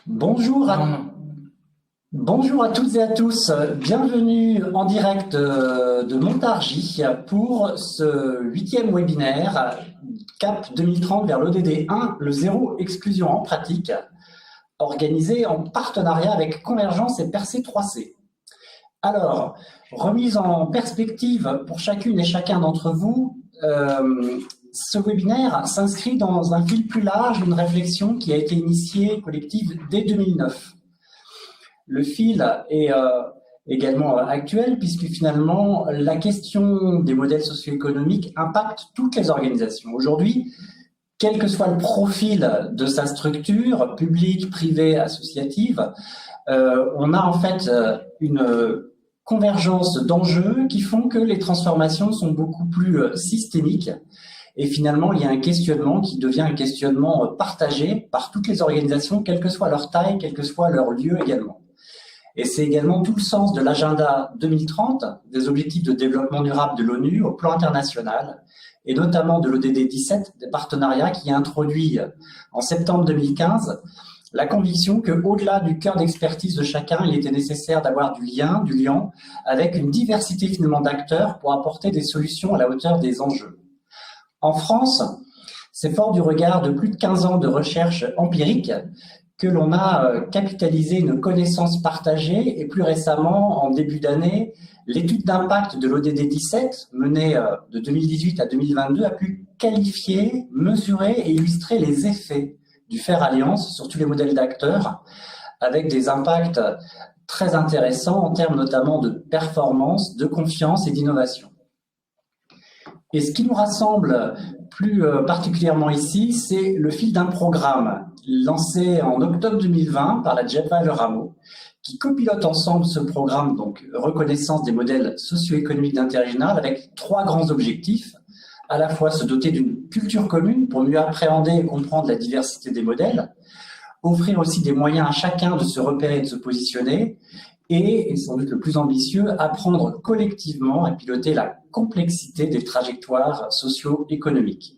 Bonjour à, bonjour à toutes et à tous. Bienvenue en direct de Montargis pour ce 8e webinaire CAP 2030 vers l'ODD 1, le zéro exclusion en pratique, organisé en partenariat avec Convergence et Percé 3C. Alors, remise en perspective pour chacune et chacun d'entre vous, ce webinaire s'inscrit dans un fil plus large d'une réflexion qui a été initiée collective dès 2009. Le fil est également actuel puisque finalement la question des modèles socio-économiques impacte toutes les organisations. Aujourd'hui, quel que soit le profil de sa structure, publique, privée, associative, on a en fait une convergence d'enjeux qui font que les transformations sont beaucoup plus systémiques. Et finalement, il y a un questionnement qui devient un questionnement partagé par toutes les organisations, quelle que soit leur taille, quel que soit leur lieu également. Et c'est également tout le sens de l'agenda 2030, des objectifs de développement durable de l'ONU au plan international, et notamment de l'ODD 17, des partenariats qui a introduit en septembre 2015 la conviction qu'au-delà du cœur d'expertise de chacun, il était nécessaire d'avoir du lien avec une diversité finalement d'acteurs pour apporter des solutions à la hauteur des enjeux. En France, c'est fort du regard de plus de 15 ans de recherche empirique que l'on a capitalisé une connaissance partagée et plus récemment, en début d'année, l'étude d'impact de l'ODD 17, menée de 2018 à 2022, a pu qualifier, mesurer et illustrer les effets du faire alliance sur tous les modèles d'acteurs, avec des impacts très intéressants en termes notamment de performance, de confiance et d'innovation. Et ce qui nous rassemble plus particulièrement ici, c'est le fil d'un programme lancé en octobre 2020 par la JEPA et le Rameau, qui copilote ensemble ce programme, donc reconnaissance des modèles socio-économiques d'intérêt général, avec 3 grands objectifs. À la fois se doter d'une culture commune pour mieux appréhender et comprendre la diversité des modèles, offrir aussi des moyens à chacun de se repérer et de se positionner, et sans doute le plus ambitieux, apprendre collectivement à piloter la complexité des trajectoires socio-économiques.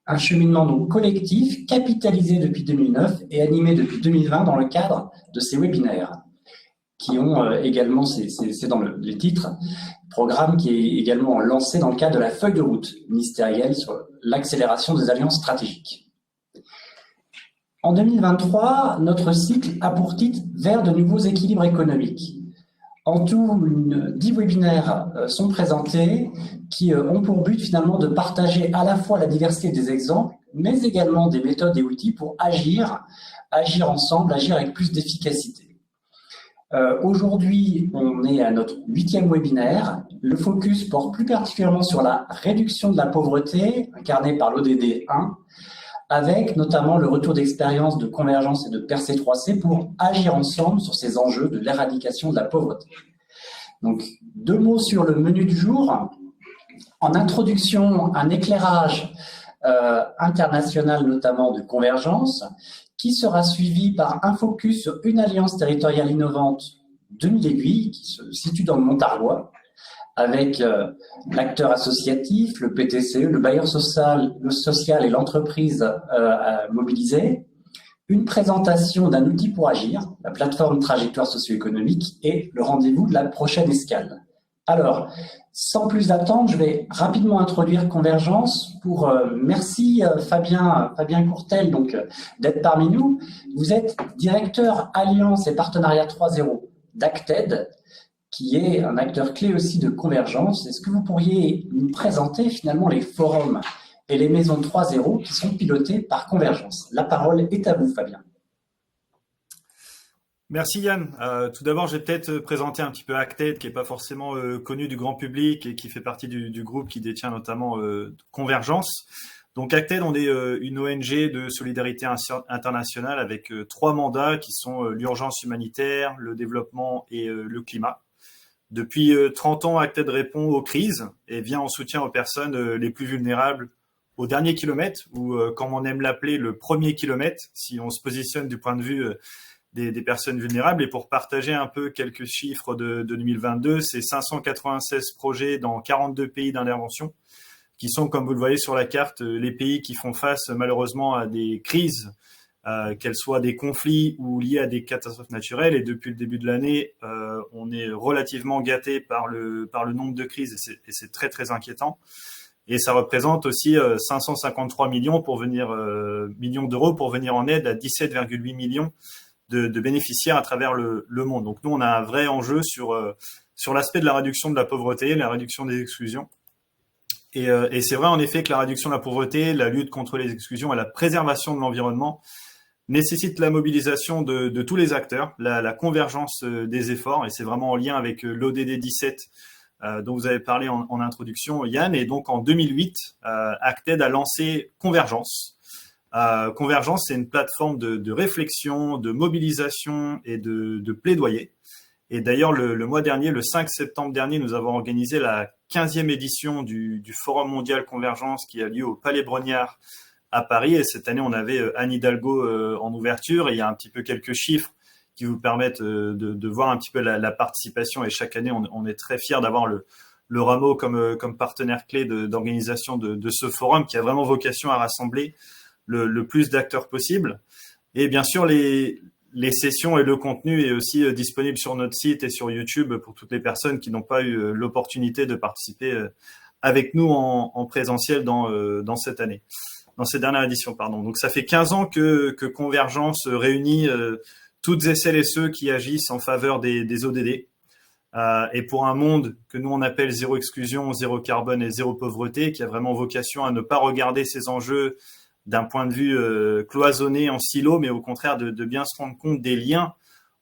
Un cheminement donc collectif, capitalisé depuis 2009 et animé depuis 2020 dans le cadre de ces webinaires, qui ont également, c'est dans les titres, programme qui est également lancé dans le cadre de la feuille de route ministérielle sur l'accélération des alliances stratégiques. En 2023, notre cycle a pour titre « Vers de nouveaux équilibres économiques ». En tout, 10 webinaires sont présentés qui ont pour but finalement de partager à la fois la diversité des exemples, mais également des méthodes et outils pour agir ensemble, agir avec plus d'efficacité. Aujourd'hui, on est à notre 8e webinaire. Le focus porte plus particulièrement sur la réduction de la pauvreté, incarnée par l'ODD 1, avec notamment le retour d'expérience de Convergence et de Percé 3C pour agir ensemble sur ces enjeux de l'éradication de la pauvreté. Donc, 2 mots sur le menu du jour. En introduction, un éclairage international, notamment de Convergence, qui sera suivi par un focus sur une alliance territoriale innovante de Mille-Aiguilles, qui se situe dans le Montargois, avec l'acteur associatif, le PTCE, le bailleur social et l'entreprise mobilisée, une présentation d'un outil pour agir, la plateforme trajectoire socio-économique et le rendez-vous de la prochaine escale. Alors, sans plus attendre, je vais rapidement introduire Convergence pour merci Fabien Courtel donc d'être parmi nous. Vous êtes directeur Alliance et Partenariat 3.0 d'Acted, qui est un acteur clé aussi de Convergence. Est-ce que vous pourriez nous présenter finalement les forums et les maisons 3.0 qui sont pilotées par Convergence? La parole est à vous, Fabien. Merci Yann. Tout d'abord, je vais peut-être présenter un petit peu Acted, qui n'est pas forcément connu du grand public et qui fait partie du groupe qui détient notamment Convergence. Donc Acted, on est une ONG de solidarité internationale avec 3 mandats qui sont l'urgence humanitaire, le développement et le climat. Depuis 30 ans, Acted répond aux crises et vient en soutien aux personnes les plus vulnérables au dernier kilomètre, ou comme on aime l'appeler, le premier kilomètre, si on se positionne du point de vue des personnes vulnérables. Et pour partager un peu quelques chiffres de 2022, c'est 596 projets dans 42 pays d'intervention, qui sont, comme vous le voyez sur la carte, les pays qui font face malheureusement à des crises qu'elles soient des conflits ou liées à des catastrophes naturelles. Et depuis le début de l'année, on est relativement gâté par le nombre de crises et c'est très très inquiétant. Et ça représente aussi 553 millions millions d'euros pour venir en aide à 17,8 millions de bénéficiaires à travers le monde. Donc nous, on a un vrai enjeu sur l'aspect de la réduction de la pauvreté, la réduction des exclusions. Et c'est vrai en effet que la réduction de la pauvreté, la lutte contre les exclusions et la préservation de l'environnement nécessite la mobilisation de tous les acteurs, la convergence des efforts, et c'est vraiment en lien avec l'ODD 17 dont vous avez parlé en introduction, Yann. Et donc en 2008, Acted a lancé Convergence. Convergence, c'est une plateforme de réflexion, de mobilisation et de plaidoyer. Et d'ailleurs, le mois dernier, le 5 septembre dernier, nous avons organisé la 15e édition du Forum mondial Convergence qui a lieu au Palais Brongniart à Paris. Et cette année, on avait Anne Hidalgo en ouverture. Et il y a un petit peu quelques chiffres qui vous permettent de voir un petit peu la participation. Et chaque année, on est très fiers d'avoir le Rameau comme partenaire clé d'organisation de ce forum qui a vraiment vocation à rassembler le plus d'acteurs possible. Et bien sûr, les sessions et le contenu est aussi disponible sur notre site et sur YouTube pour toutes les personnes qui n'ont pas eu l'opportunité de participer avec nous en présentiel dans cette année, dans cette dernière édition, pardon. Donc ça fait 15 ans que Convergence réunit toutes et celles et ceux qui agissent en faveur des ODD. Et pour un monde que nous on appelle zéro exclusion, zéro carbone et zéro pauvreté, qui a vraiment vocation à ne pas regarder ces enjeux d'un point de vue cloisonné en silo, mais au contraire de bien se rendre compte des liens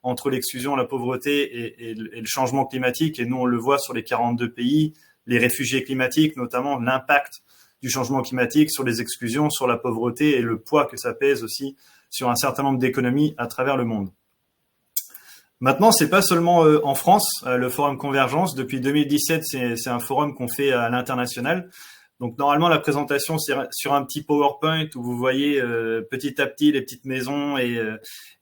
entre l'exclusion, la pauvreté et le changement climatique. Et nous, on le voit sur les 42 pays, les réfugiés climatiques, notamment l'impact du changement climatique sur les exclusions, sur la pauvreté et le poids que ça pèse aussi sur un certain nombre d'économies à travers le monde. Maintenant, c'est pas seulement en France, le Forum Convergence. Depuis 2017, c'est un forum qu'on fait à l'international. Donc normalement, la présentation, c'est sur un petit PowerPoint où vous voyez petit à petit les petites maisons et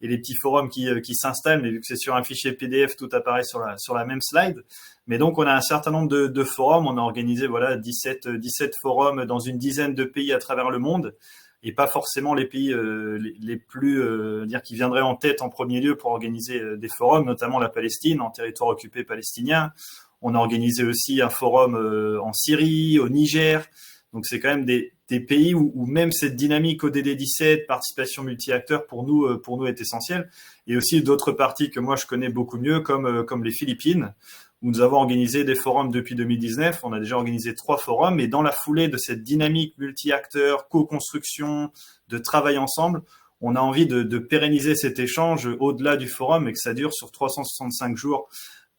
les petits forums qui s'installent. Mais vu que c'est sur un fichier PDF, tout apparaît sur la même slide. Mais donc, on a un certain nombre de forums. On a organisé 17 forums dans une dizaine de pays à travers le monde. Et pas forcément les pays les plus qui viendraient en tête en premier lieu pour organiser des forums, notamment la Palestine, en territoire occupé palestinien. On a organisé aussi un forum en Syrie, au Niger. Donc c'est quand même des pays où même cette dynamique ODD 17, participation multi-acteurs, pour nous est essentielle. Et aussi d'autres parties que moi je connais beaucoup mieux, comme les Philippines, où nous avons organisé des forums depuis 2019. On a déjà organisé 3 forums. Et dans la foulée de cette dynamique multi-acteurs, co-construction, de travail ensemble, on a envie de pérenniser cet échange au-delà du forum et que ça dure sur 365 jours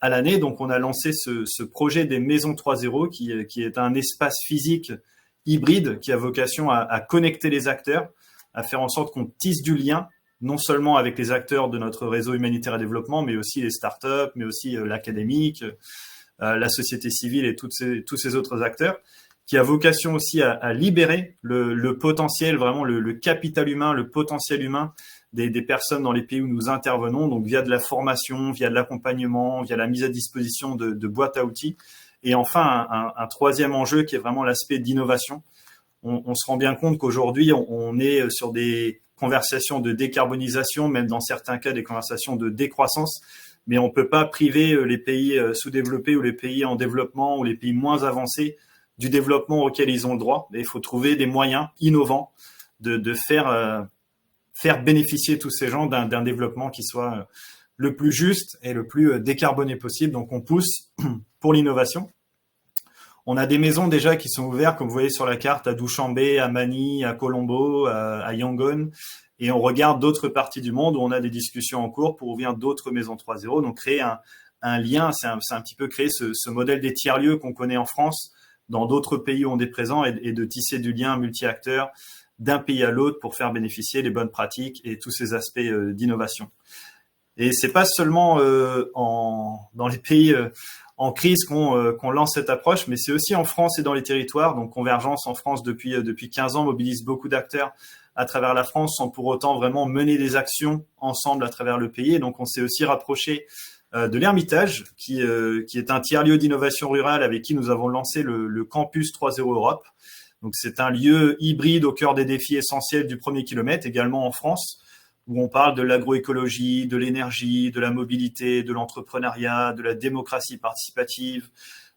à l'année. Donc, on a lancé ce projet des Maisons 3.0 qui est un espace physique hybride qui a vocation à connecter les acteurs, à faire en sorte qu'on tisse du lien, non seulement avec les acteurs de notre réseau humanitaire et développement, mais aussi les startups, mais aussi l'académique, la société civile et tous ces autres acteurs, qui a vocation aussi à libérer le potentiel, vraiment le capital humain, le potentiel humain des personnes dans les pays où nous intervenons, donc via de la formation, via de l'accompagnement, via la mise à disposition de boîtes à outils. Et enfin, un troisième enjeu qui est vraiment l'aspect d'innovation. On se rend bien compte qu'aujourd'hui, on est sur des conversations de décarbonisation, même dans certains cas des conversations de décroissance, mais on ne peut pas priver les pays sous-développés ou les pays en développement ou les pays moins avancés du développement auquel ils ont le droit. Et il faut trouver des moyens innovants de faire bénéficier tous ces gens d'un développement qui soit le plus juste et le plus décarboné possible. Donc on pousse pour l'innovation. On a des maisons déjà qui sont ouvertes, comme vous voyez sur la carte, à Dushanbe, à Mani, à Colombo, à Yangon. Et on regarde d'autres parties du monde où on a des discussions en cours pour ouvrir d'autres maisons 3.0. Donc créer un lien, c'est un petit peu créer ce modèle des tiers-lieux qu'on connaît en France, dans d'autres pays où on est présent, et de tisser du lien multi-acteurs d'un pays à l'autre pour faire bénéficier les bonnes pratiques et tous ces aspects d'innovation. Et c'est pas seulement dans les pays en crise qu'on lance cette approche, mais c'est aussi en France et dans les territoires. Donc Convergence en France depuis 15 ans mobilise beaucoup d'acteurs à travers la France sans pour autant vraiment mener des actions ensemble à travers le pays. Et donc on s'est aussi rapproché de l'Ermitage, qui est un tiers-lieu d'innovation rurale avec qui nous avons lancé le Campus 3.0 Europe. Donc c'est un lieu hybride au cœur des défis essentiels du premier kilomètre, également en France, où on parle de l'agroécologie, de l'énergie, de la mobilité, de l'entrepreneuriat, de la démocratie participative,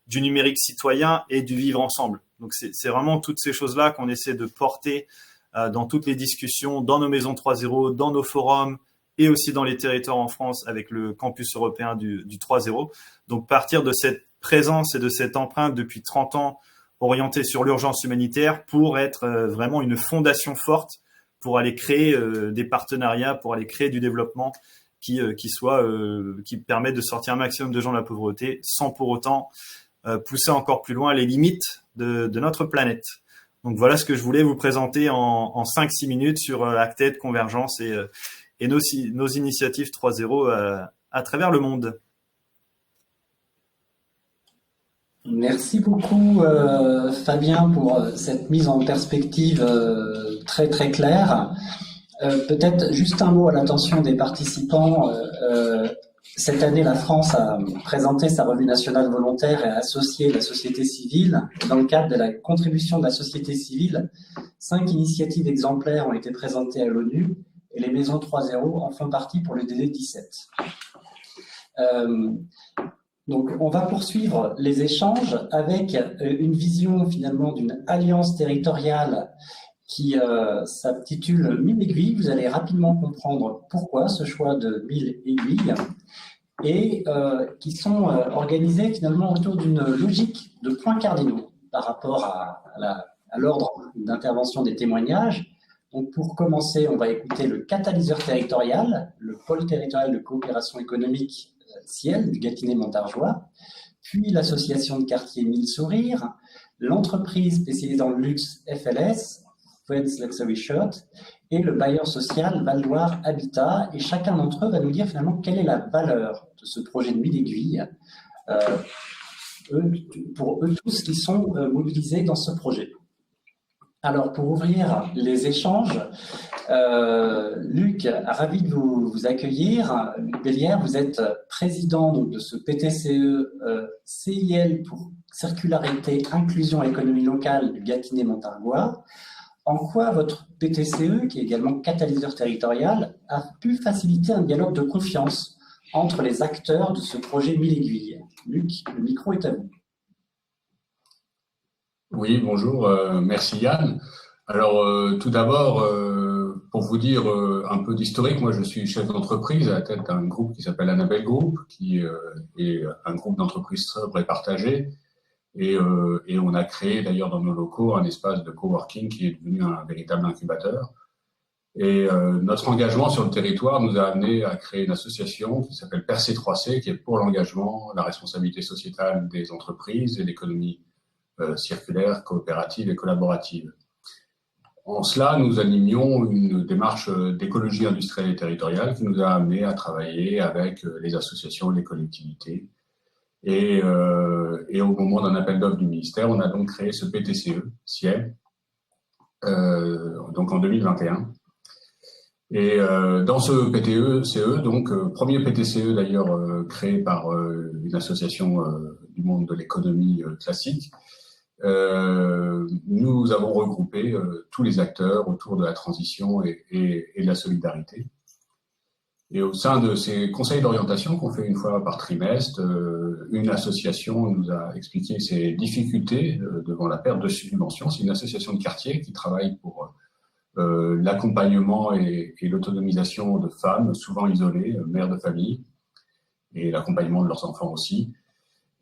du numérique citoyen et du vivre ensemble. Donc c'est vraiment toutes ces choses-là qu'on essaie de porter dans toutes les discussions, dans nos maisons 3.0, dans nos forums et aussi dans les territoires en France avec le campus européen du 3.0. Donc partir de cette présence et de cette empreinte depuis 30 ans orientée sur l'urgence humanitaire pour être vraiment une fondation forte pour aller créer des partenariats, pour aller créer du développement qui permettent de sortir un maximum de gens de la pauvreté sans pour autant pousser encore plus loin les limites de notre planète. Donc voilà ce que je voulais vous présenter en 5-6 minutes sur Acted, Convergence et nos initiatives 3.0 à travers le monde. Merci beaucoup Fabien pour cette mise en perspective très très claire. Peut-être juste un mot à l'attention des participants. Cette année, la France a présenté sa revue nationale volontaire et a associé la société civile. Dans le cadre de la contribution de la société civile, 5 initiatives exemplaires ont été présentées à l'ONU et les maisons 3.0 en font partie pour le DD 17. Donc, on va poursuivre les échanges avec une vision finalement d'une alliance territoriale qui s'intitule 1000 aiguilles. Vous allez rapidement comprendre pourquoi ce choix de 1000 aiguilles et qui sont organisées finalement autour d'une logique de points cardinaux par rapport à l'ordre d'intervention des témoignages. Donc, pour commencer, on va écouter le catalyseur territorial, le pôle territorial de coopération économique Ciel du Gâtinais-Montargois, puis l'association de quartier 1000 Sourires, l'entreprise spécialisée dans le luxe FLS, Friends Luxury Shirt, et le bailleur social Val-d'Oire Habitat. Et chacun d'entre eux va nous dire finalement quelle est la valeur de ce projet de 1000 aiguilles pour eux tous qui sont mobilisés dans ce projet. Alors, pour ouvrir les échanges, Luc, ravi de vous accueillir. Luc Bellière, vous êtes président donc, de ce PTCE CIL pour circularité, inclusion et économie locale du Gâtinais-Montargois. En quoi votre PTCE, qui est également catalyseur territorial, a pu faciliter un dialogue de confiance entre les acteurs de ce projet 1000 aiguilles? Luc, le micro est à vous. Oui, bonjour, merci Yann. Alors tout d'abord, pour vous dire un peu d'historique, moi je suis chef d'entreprise à la tête d'un groupe qui s'appelle Annabelle Group, qui est un groupe d'entreprises sobres et partagées. Et on a créé d'ailleurs dans nos locaux un espace de coworking qui est devenu un véritable incubateur. Et notre engagement sur le territoire nous a amené à créer une association qui s'appelle Percé 3C, qui est pour l'engagement, la responsabilité sociétale des entreprises et l'économie circulaire, coopérative et collaborative. En cela, nous animions une démarche d'écologie industrielle et territoriale qui nous a amené à travailler avec les associations et les collectivités. Et au moment d'un appel d'offres du ministère, on a donc créé ce PTCE, CIEL, donc en 2021. Et dans ce PTCE, donc premier PTCE d'ailleurs créé par une association du monde de l'économie classique, nous avons regroupé tous les acteurs autour de la transition et de la solidarité. Et au sein de ces conseils d'orientation qu'on fait une fois par trimestre, une association nous a expliqué ses difficultés devant la perte de subventions. C'est une association de quartier qui travaille pour l'accompagnement et l'autonomisation de femmes souvent isolées, mères de famille, et l'accompagnement de leurs enfants aussi,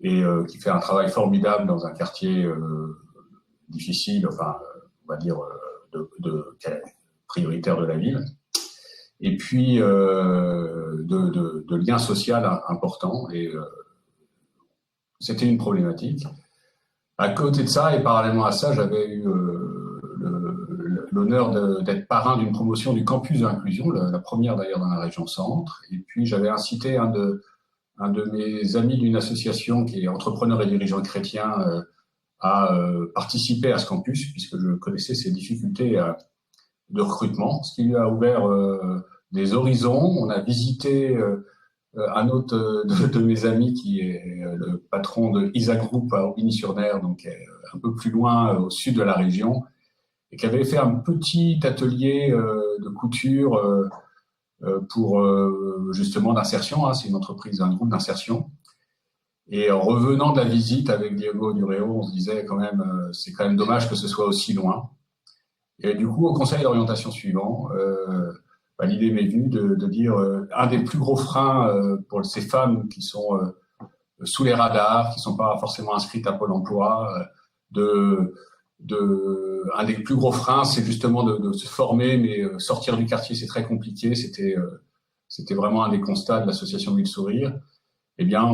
et qui fait un travail formidable dans un quartier difficile, enfin, on va dire, prioritaire de la ville. Et puis de liens sociaux importants, et c'était une problématique. À côté de ça, et parallèlement à ça, j'avais eu l'honneur d'être parrain d'une promotion du campus de l'inclusion, la première d'ailleurs dans la région centre, et puis j'avais incité un de mes amis d'une association qui est entrepreneur et dirigeant chrétien à participer à ce campus, puisque je connaissais ses difficultés de recrutement, ce qui lui a ouvert des horizons. On a visité un autre de mes amis qui est le patron de Isa Group à Aubigny-sur-Ner, donc un peu plus loin au sud de la région, et qui avait fait un petit atelier de couture pour justement d'insertion. Hein, c'est une entreprise, un groupe d'insertion. Et en revenant de la visite avec Diego Dureo, on se disait quand même, c'est quand même dommage que ce soit aussi loin. Et du coup, au conseil d'orientation suivant, l'idée m'est venue de dire un des plus gros freins pour ces femmes qui sont sous les radars, qui ne sont pas forcément inscrites à Pôle emploi, un des plus gros freins, c'est justement de se former, mais sortir du quartier, c'est très compliqué. C'était vraiment un des constats de l'association Mille Sourires. Eh bien,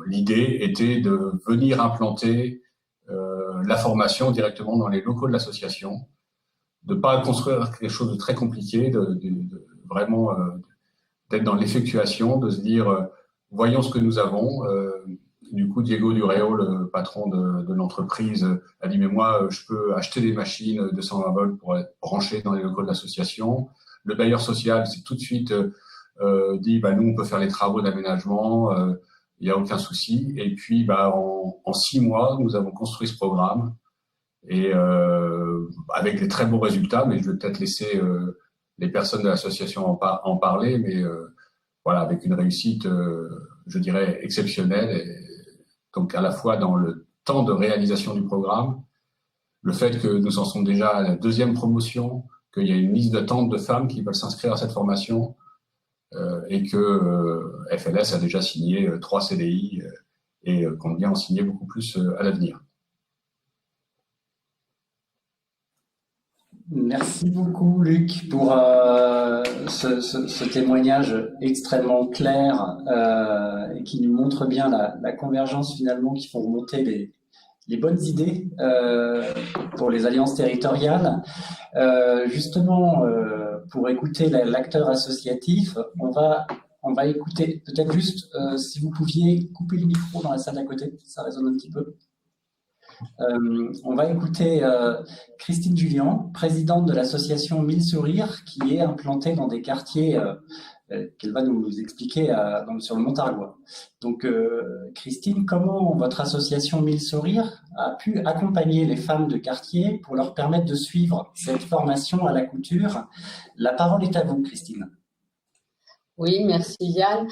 l'idée était de venir implanter la formation directement dans les locaux de l'association, de pas construire quelque chose de très compliqué, vraiment d'être dans l'effectuation, de se dire voyons ce que nous avons. Du coup, Diego Dureo, le patron de l'entreprise, a dit mais moi je peux acheter des machines de 120 volts pour être branché dans les locaux de l'association. Le bailleur social s'est tout de suite dit nous on peut faire les travaux d'aménagement, il n'y a aucun souci. Et puis en 6 mois nous avons construit ce programme et avec des très beaux résultats, mais je vais peut-être laisser les personnes de l'association en parler, mais voilà, avec une réussite je dirais exceptionnelle, et donc à la fois dans le temps de réalisation du programme, le fait que nous en sommes déjà à la 2e promotion, qu'il y a une liste d'attente de femmes qui veulent s'inscrire à cette formation, et que FLS a déjà signé 3 CDI et compte bien en signer beaucoup plus à l'avenir. Merci beaucoup Luc pour ce témoignage extrêmement clair et qui nous montre bien la convergence finalement qui font remonter les bonnes idées pour les alliances territoriales. Justement, pour écouter l'acteur associatif, on va écouter peut-être juste si vous pouviez couper le micro dans la salle d'à côté, ça résonne un petit peu. On va écouter Christine Julien, présidente de l'association Mille Sourires, qui est implantée dans des quartiers qu'elle va nous expliquer sur le Montargois. Donc, Christine, comment votre association Mille Sourires a pu accompagner les femmes de quartier pour leur permettre de suivre cette formation à la couture? La parole est à vous, Christine. Oui, merci Yann.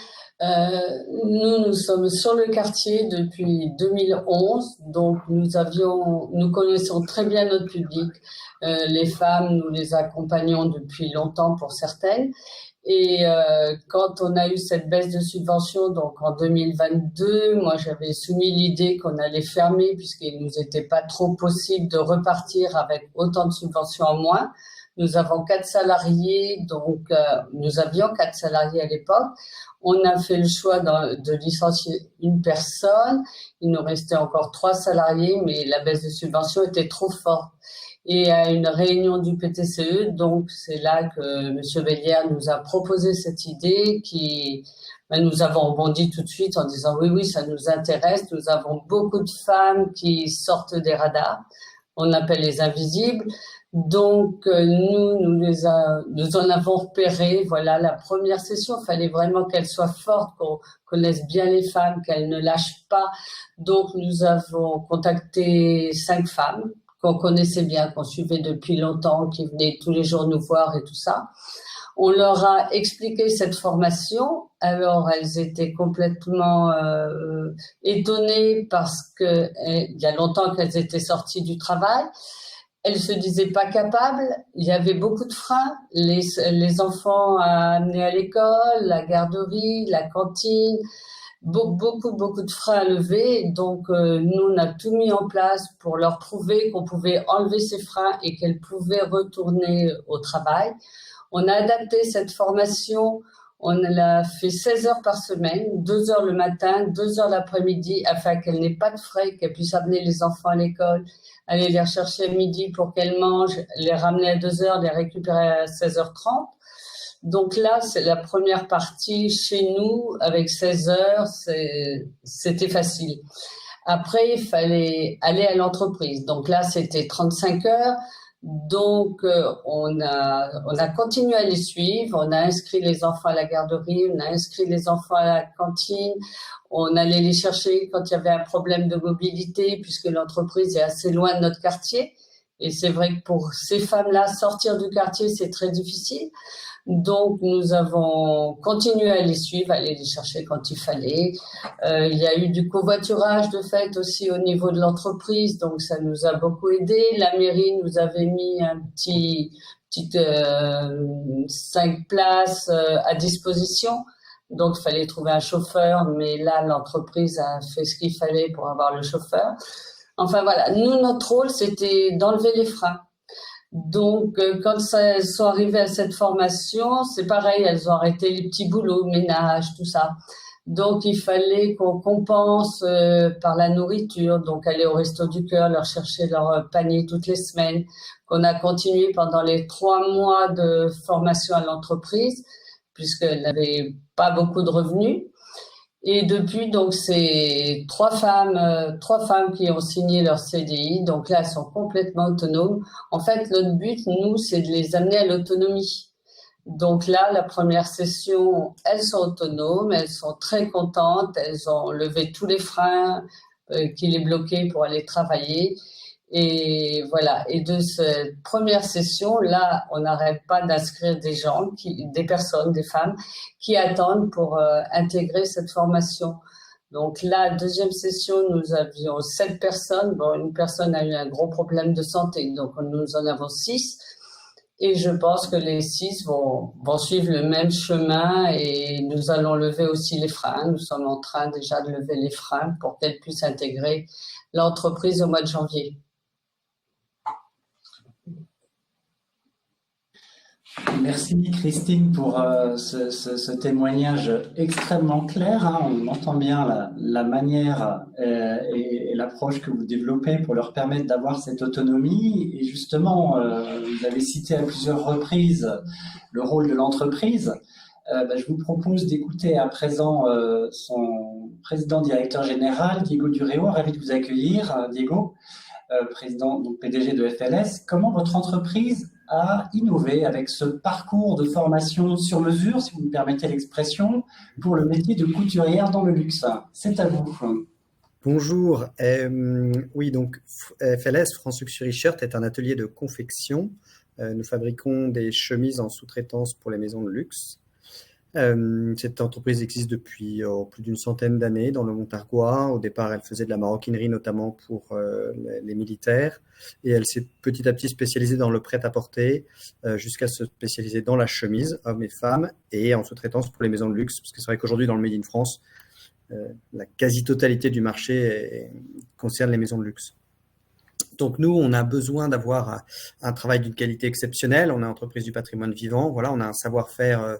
Nous sommes sur le quartier depuis 2011, donc nous connaissons très bien notre public. Les femmes, nous les accompagnons depuis longtemps pour certaines. Et quand on a eu cette baisse de subvention, donc en 2022, moi j'avais soumis l'idée qu'on allait fermer puisqu'il nous était pas trop possible de repartir avec autant de subventions en moins. Nous avons 4 salariés, donc nous avions 4 salariés à l'époque. On a fait le choix de licencier une personne. Il nous restait encore 3 salariés, mais la baisse de subvention était trop forte. Et à une réunion du PTCE, donc c'est là que M. Bellière nous a proposé cette idée nous avons rebondi tout de suite en disant oui, ça nous intéresse. Nous avons beaucoup de femmes qui sortent des radars. On appelle les invisibles. Donc, nous en avons repéré. Voilà, la première session, il fallait vraiment qu'elle soit forte, qu'on connaisse bien les femmes, qu'elles ne lâchent pas. Donc, nous avons contacté 5 femmes qu'on connaissait bien, qu'on suivait depuis longtemps, qui venaient tous les jours nous voir et tout ça. On leur a expliqué cette formation. Alors, elles étaient complètement étonnées parce que il y a longtemps qu'elles étaient sorties du travail. Elles se disaient pas capables. Il y avait beaucoup de freins. Les enfants à amener à l'école, la garderie, la cantine. Beaucoup de freins à lever. Donc, nous, on a tout mis en place pour leur prouver qu'on pouvait enlever ces freins et qu'elles pouvaient retourner au travail. On a adapté cette formation. On l'a fait 16 heures par semaine, 2 heures le matin, 2 heures l'après-midi, afin qu'elle n'ait pas de frais, qu'elle puisse amener les enfants à l'école, aller les rechercher à midi pour qu'elles mangent, les ramener à 2 heures, les récupérer à 16h30. Donc là, c'est la première partie chez nous, avec 16 heures, c'était facile. Après, il fallait aller à l'entreprise. Donc là, c'était 35 heures. Donc, on a continué à les suivre. On a inscrit les enfants à la garderie, on a inscrit les enfants à la cantine. On allait les chercher quand il y avait un problème de mobilité, puisque l'entreprise est assez loin de notre quartier. Et c'est vrai que pour ces femmes-là, sortir du quartier, c'est très difficile. Donc, nous avons continué à les suivre, à aller les chercher quand il fallait. Il y a eu du covoiturage de fait aussi au niveau de l'entreprise, donc ça nous a beaucoup aidé. La mairie nous avait mis un petit 5 places à disposition. Donc, il fallait trouver un chauffeur, mais là, l'entreprise a fait ce qu'il fallait pour avoir le chauffeur. Enfin, voilà. Nous, notre rôle, c'était d'enlever les freins. Donc, quand elles sont arrivées à cette formation, c'est pareil, elles ont arrêté les petits boulots, ménage, tout ça. Donc, il fallait qu'on compense par la nourriture, donc aller au Resto du Cœur, leur chercher leur panier toutes les semaines, qu'on a continué pendant les 3 mois de formation à l'entreprise, puisqu'elles n'avaient pas beaucoup de revenus. Et depuis, donc, c'est 3 femmes qui ont signé leur CDI. Donc là, elles sont complètement autonomes. En fait, notre but, nous, c'est de les amener à l'autonomie. Donc là, la première session, elles sont autonomes, elles sont très contentes, elles ont levé tous les freins qui les bloquaient pour aller travailler. Et voilà. Et de cette première session, là, on n'arrête pas d'inscrire des personnes, des femmes qui attendent pour intégrer cette formation. Donc la deuxième session, nous avions 7 personnes. Bon, une personne a eu un gros problème de santé, donc nous en avons 6. Et je pense que les 6 vont suivre le même chemin et nous allons lever aussi les freins. Nous sommes en train déjà de lever les freins pour qu'elles puissent intégrer l'entreprise au mois de janvier. Merci Christine pour ce témoignage extrêmement clair. Hein. On entend bien la manière et l'approche que vous développez pour leur permettre d'avoir cette autonomie. Et justement, vous avez cité à plusieurs reprises le rôle de l'entreprise. Je vous propose d'écouter à présent son président directeur général, Diego Dureo. Ravi de vous accueillir, Diego, président, donc PDG de FLS. Comment votre entreprise a innové avec ce parcours de formation sur mesure, si vous me permettez l'expression, pour le métier de couturière dans le luxe? C'est à vous. Bonjour. Oui, donc FLS, France Luxury Shirt, est un atelier de confection. Nous fabriquons des chemises en sous-traitance pour les maisons de luxe. Cette entreprise existe depuis plus d'une centaine d'années dans le Montargois. Au départ, elle faisait de la maroquinerie, notamment pour les militaires. Et elle s'est petit à petit spécialisée dans le prêt-à-porter jusqu'à se spécialiser dans la chemise, hommes et femmes, et en sous-traitance pour les maisons de luxe. Parce que c'est vrai qu'aujourd'hui, dans le Made in France, la quasi-totalité du marché concerne les maisons de luxe. Donc nous, on a besoin d'avoir un travail d'une qualité exceptionnelle. On est entreprise du patrimoine vivant. Voilà, on a un savoir-faire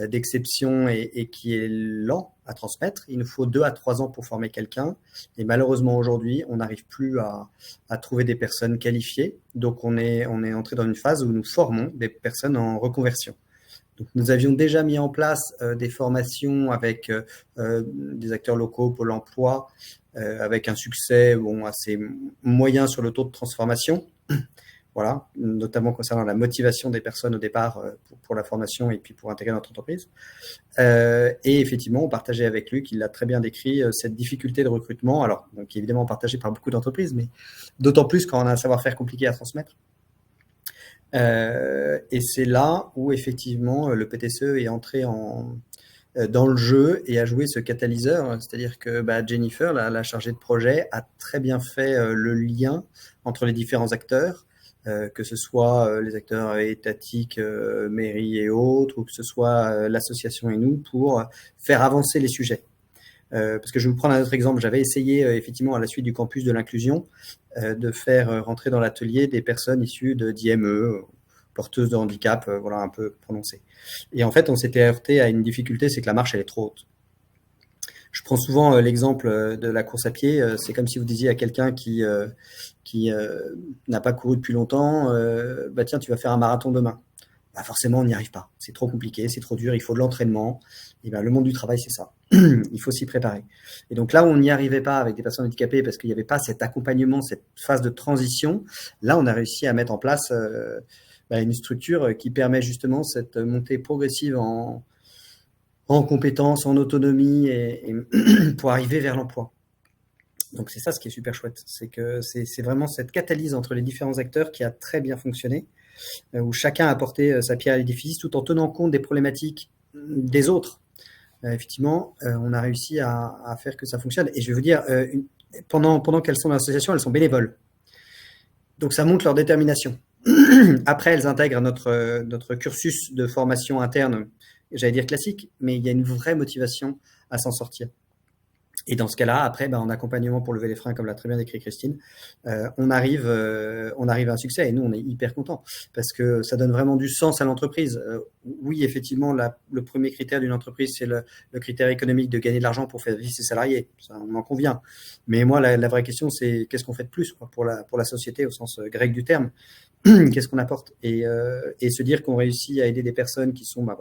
d'exception et qui est lent à transmettre. Il nous faut 2 à 3 ans pour former quelqu'un. Et malheureusement, aujourd'hui, on n'arrive plus à trouver des personnes qualifiées. Donc, on est entré dans une phase où nous formons des personnes en reconversion. Donc, nous avions déjà mis en place des formations avec des acteurs locaux, Pôle emploi, avec un succès assez moyen sur le taux de transformation. Voilà, notamment concernant la motivation des personnes au départ pour la formation et puis pour intégrer notre entreprise. Et effectivement, on partageait avec lui, qu'il l'a très bien décrit, cette difficulté de recrutement, alors donc évidemment partagée par beaucoup d'entreprises, mais d'autant plus quand on a un savoir-faire compliqué à transmettre. Et c'est là où effectivement le PTCE est entré dans le jeu et a joué ce catalyseur, c'est-à-dire que Jennifer, la chargée de projet, a très bien fait le lien entre les différents acteurs, que ce soit les acteurs étatiques, mairies et autres, ou que ce soit l'association et nous, pour faire avancer les sujets. Parce que je vais vous prendre un autre exemple. J'avais essayé effectivement à la suite du campus de l'inclusion de faire rentrer dans l'atelier des personnes issues d'IME, porteuses de handicap, voilà, un peu prononcées. Et en fait, on s'était heurté à une difficulté, c'est que la marche, elle est trop haute. Je prends souvent l'exemple de la course à pied. C'est comme si vous disiez à quelqu'un qui n'a pas couru depuis longtemps, tiens, tu vas faire un marathon demain. Forcément, on n'y arrive pas. C'est trop compliqué, c'est trop dur, il faut de l'entraînement. Et le monde du travail, c'est ça. Il faut s'y préparer. Et donc là, on n'y arrivait pas avec des personnes handicapées parce qu'il n'y avait pas cet accompagnement, cette phase de transition. Là, on a réussi à mettre en place une structure qui permet justement cette montée progressive en compétences, en autonomie et pour arriver vers l'emploi. Donc c'est ça ce qui est super chouette, c'est que c'est vraiment cette catalyse entre les différents acteurs qui a très bien fonctionné, où chacun a apporté sa pierre à l'édifice tout en tenant compte des problématiques des autres. Effectivement, on a réussi à faire que ça fonctionne. Et je vais vous dire, pendant qu'elles sont dans l'association, elles sont bénévoles. Donc ça montre leur détermination. Après, elles intègrent notre cursus de formation interne, j'allais dire classique, mais il y a une vraie motivation à s'en sortir. Et dans ce cas-là, après, en accompagnement pour lever les freins, comme l'a très bien décrit Christine, on arrive à un succès. Et nous, on est hyper contents parce que ça donne vraiment du sens à l'entreprise. Oui, effectivement, le premier critère d'une entreprise, c'est le critère économique de gagner de l'argent pour faire vivre ses salariés. Ça, on en convient. Mais moi, la vraie question, c'est qu'est-ce qu'on fait de plus pour la société au sens grec du terme. Qu'est-ce qu'on apporte et se dire qu'on réussit à aider des personnes qui sont dans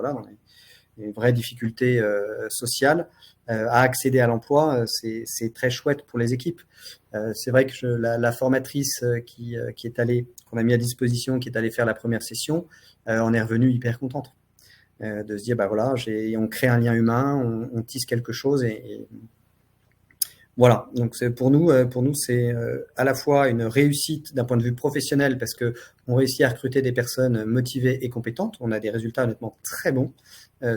les vraies difficultés sociales à accéder à l'emploi, c'est très chouette pour les équipes. C'est vrai que la formatrice qui est allée, qu'on a mis à disposition, qui est allée faire la première session, on est revenu hyper contente de se dire on crée un lien humain, on tisse quelque chose et voilà. Donc pour nous c'est à la fois une réussite d'un point de vue professionnel parce que on réussit à recruter des personnes motivées et compétentes. On a des résultats honnêtement très bons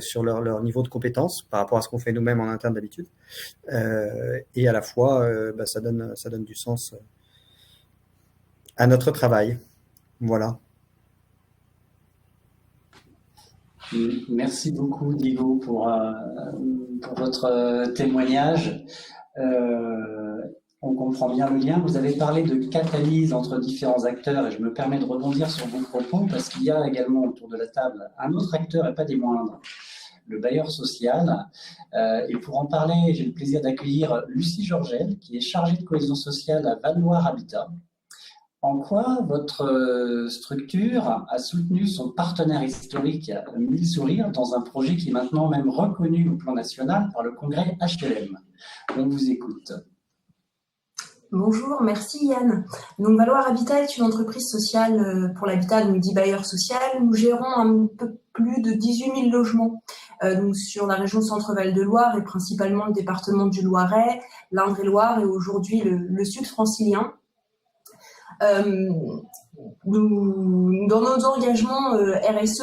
sur leur niveau de compétence par rapport à ce qu'on fait nous-mêmes en interne d'habitude. Et à la fois, ça donne du sens à notre travail. Voilà. Merci beaucoup, Diego, pour votre témoignage. On comprend bien le lien. Vous avez parlé de catalyse entre différents acteurs et je me permets de rebondir sur vos propos parce qu'il y a également autour de la table un autre acteur et pas des moindres, le bailleur social. Et pour en parler, j'ai le plaisir d'accueillir Lucie Georgel, qui est chargée de cohésion sociale à Val-Loire Habitat. En quoi votre structure a soutenu son partenaire historique, Mille Sourires, dans un projet qui est maintenant même reconnu au plan national par le congrès HLM? On vous écoute. Bonjour, merci Yann. Donc Val-Loire Habitat est une entreprise sociale pour l'habitat, donc dit bailleur social. Nous gérons un peu plus de 18 000 logements donc sur la région Centre-Val de Loire et principalement le département du Loiret, l'Indre-et-Loire et aujourd'hui le sud francilien. Dans nos engagements RSE,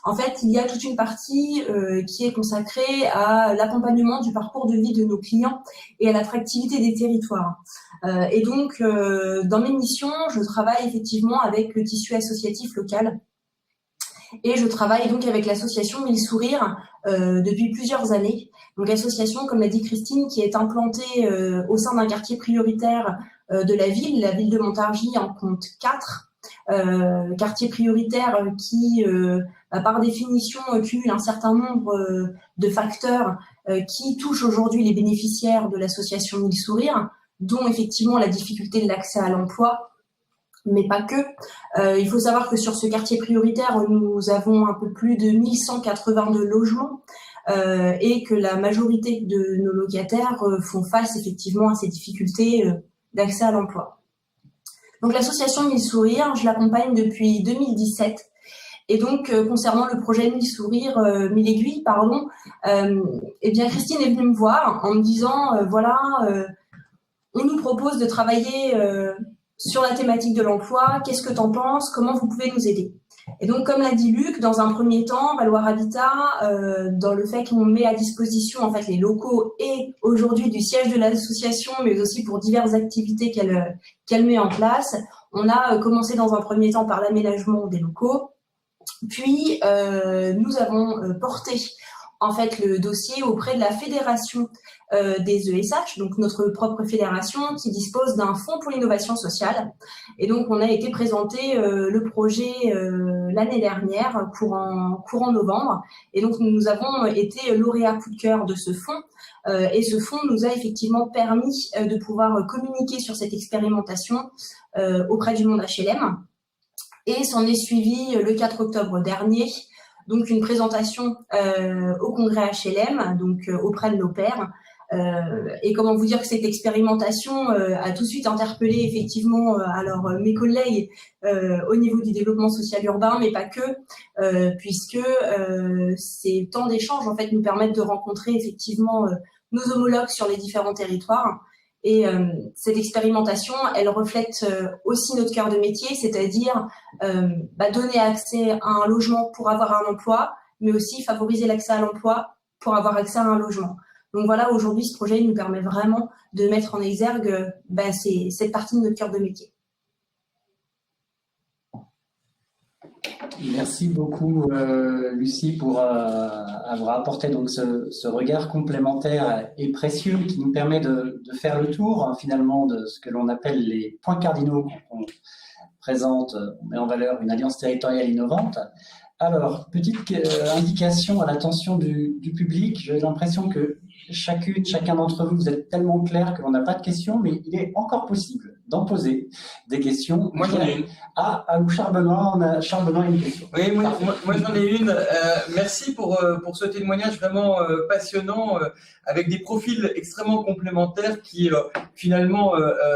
en fait, il y a toute une partie qui est consacrée à l'accompagnement du parcours de vie de nos clients et à l'attractivité des territoires. Et donc, dans mes missions, je travaille effectivement avec le tissu associatif local et je travaille donc avec l'association Mille Sourires depuis plusieurs années. Donc, association, comme l'a dit Christine, qui est implantée au sein d'un quartier prioritaire de la ville de Montargis en compte 4. Quartier prioritaire qui, par définition, cumule un certain nombre de facteurs qui touchent aujourd'hui les bénéficiaires de l'association Mille Sourires, dont effectivement la difficulté de l'accès à l'emploi, mais pas que. Il faut savoir que sur ce quartier prioritaire, nous avons un peu plus de 1182 logements et que la majorité de nos locataires font face effectivement à ces difficultés d'accès à l'emploi. Donc l'association Mille Sourires, je l'accompagne depuis 2017. Et donc concernant le projet Mille Sourires, Mille Aiguilles, eh bien Christine est venue me voir en me disant on nous propose de travailler sur la thématique de l'emploi. Qu'est-ce que t'en penses? Comment vous pouvez nous aider? Et donc, comme l'a dit Luc, dans un premier temps, Val-Loire Habitat, dans le fait qu'on met à disposition en fait les locaux et aujourd'hui du siège de l'association, mais aussi pour diverses activités qu'elle met en place, on a commencé dans un premier temps par l'aménagement des locaux, puis nous avons porté en fait le dossier auprès de la fédération des ESH, donc notre propre fédération qui dispose d'un fonds pour l'innovation sociale. Et donc, on a été présenté le projet l'année dernière, courant novembre. Et donc, nous avons été lauréats coup de cœur de ce fonds. Et ce fonds nous a effectivement permis de pouvoir communiquer sur cette expérimentation auprès du monde HLM. Et s'en est suivi le 4 octobre dernier, donc une présentation au congrès HLM, donc auprès de nos pairs. Et comment vous dire que cette expérimentation a tout de suite interpellé effectivement mes collègues au niveau du développement social urbain, mais pas que, puisque ces temps d'échange en fait nous permettent de rencontrer effectivement nos homologues sur les différents territoires Et cette expérimentation, elle reflète aussi notre cœur de métier, c'est-à-dire donner accès à un logement pour avoir un emploi, mais aussi favoriser l'accès à l'emploi pour avoir accès à un logement. Donc voilà, aujourd'hui, ce projet nous permet vraiment de mettre en exergue cette partie de notre cœur de métier. Merci beaucoup, Lucie, pour avoir apporté donc ce regard complémentaire et précieux qui nous permet de faire le tour finalement de ce que l'on appelle les points cardinaux quand on présente, on met en valeur une alliance territoriale innovante. Alors, petite indication à l'attention du public, j'ai l'impression que chacun d'entre vous, vous êtes tellement clair que l'on n'a pas de questions, mais il est encore possible d'en poser des questions. Moi, j'en ai une. Ou Charles Benoît a une question. Oui, moi j'en ai une. Merci pour ce témoignage vraiment passionnant, avec des profils extrêmement complémentaires qui finalement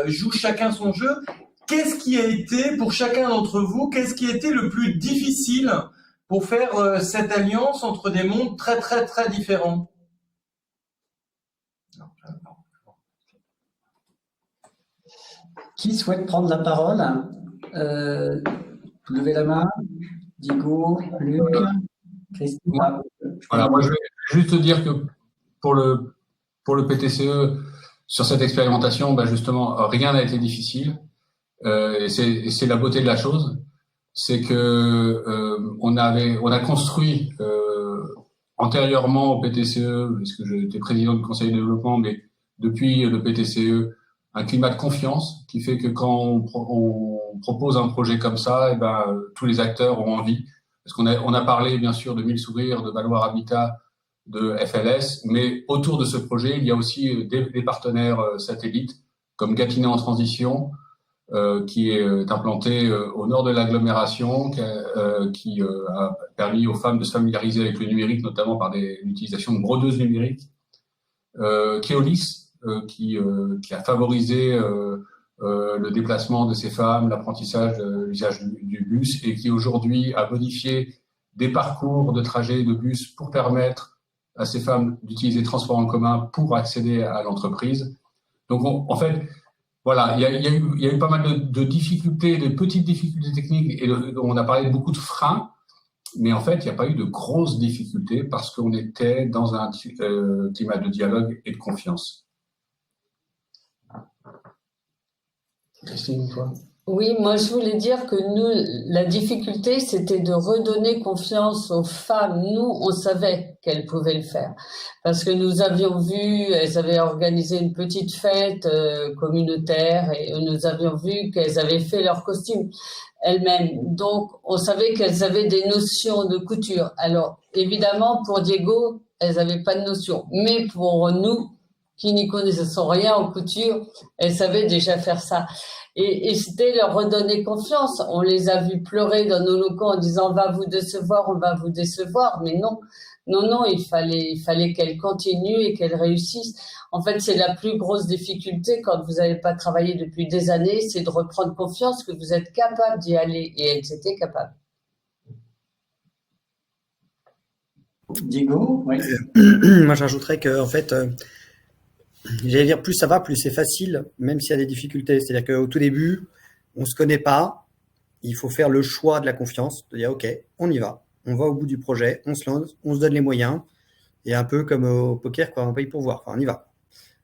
jouent chacun son jeu. Qu'est-ce qui a été, pour chacun d'entre vous, qu'est-ce qui a été le plus difficile pour faire cette alliance entre des mondes très, très, très différents? Qui souhaite prendre la parole? Levez la main. Diego, Luc, Christine. Voilà, moi je vais juste dire que pour le PTCE, sur cette expérimentation, justement, rien n'a été difficile. Et c'est la beauté de la chose. C'est que on a construit antérieurement au PTCE, puisque j'étais président du conseil de développement, mais depuis le PTCE, un climat de confiance qui fait que quand on propose un projet comme ça, tous les acteurs ont envie. Parce qu'on a parlé bien sûr de 1000 sourires, de Valoir Habitat, de FLS, mais autour de ce projet, il y a aussi des partenaires satellites comme Gâtinais en transition, qui est implanté au nord de l'agglomération, qui a permis aux femmes de se familiariser avec le numérique, notamment par l'utilisation de brodeuses numériques. Keolis, qui a favorisé le déplacement de ces femmes, l'apprentissage de l'usage du bus, et qui aujourd'hui a modifié des parcours de trajet de bus pour permettre à ces femmes d'utiliser le transport en commun pour accéder à l'entreprise. Donc en fait, voilà, il y a eu pas mal de difficultés, de petites difficultés techniques, et on a parlé de beaucoup de freins, mais en fait, il n'y a pas eu de grosses difficultés parce qu'on était dans un climat de dialogue et de confiance. Christine, toi? Oui, moi je voulais dire que nous, la difficulté, c'était de redonner confiance aux femmes. Nous, on savait qu'elles pouvaient le faire. Parce que nous avions vu, elles avaient organisé une petite fête communautaire et nous avions vu qu'elles avaient fait leur costume elles-mêmes. Donc, on savait qu'elles avaient des notions de couture. Alors, évidemment, pour Diego, elles n'avaient pas de notion. Mais pour nous, qui n'y connaissons rien en couture, elles savaient déjà faire ça. Et c'était leur redonner confiance. On les a vus pleurer dans nos locaux en disant « on va vous décevoir ». Mais non, il fallait qu'elles continuent et qu'elles réussissent. En fait, c'est la plus grosse difficulté quand vous n'avez pas travaillé depuis des années, c'est de reprendre confiance que vous êtes capable d'y aller. Et elles étaient capables. Diego, oui. Moi, j'ajouterais que, en fait, j'allais dire, plus ça va, plus c'est facile, même s'il y a des difficultés. C'est-à-dire qu'au tout début, on ne se connaît pas. Il faut faire le choix de la confiance, de dire, OK, on y va. On va au bout du projet, on se lance, on se donne les moyens. Et un peu comme au poker, quoi, on paye pour voir. Enfin, on y va.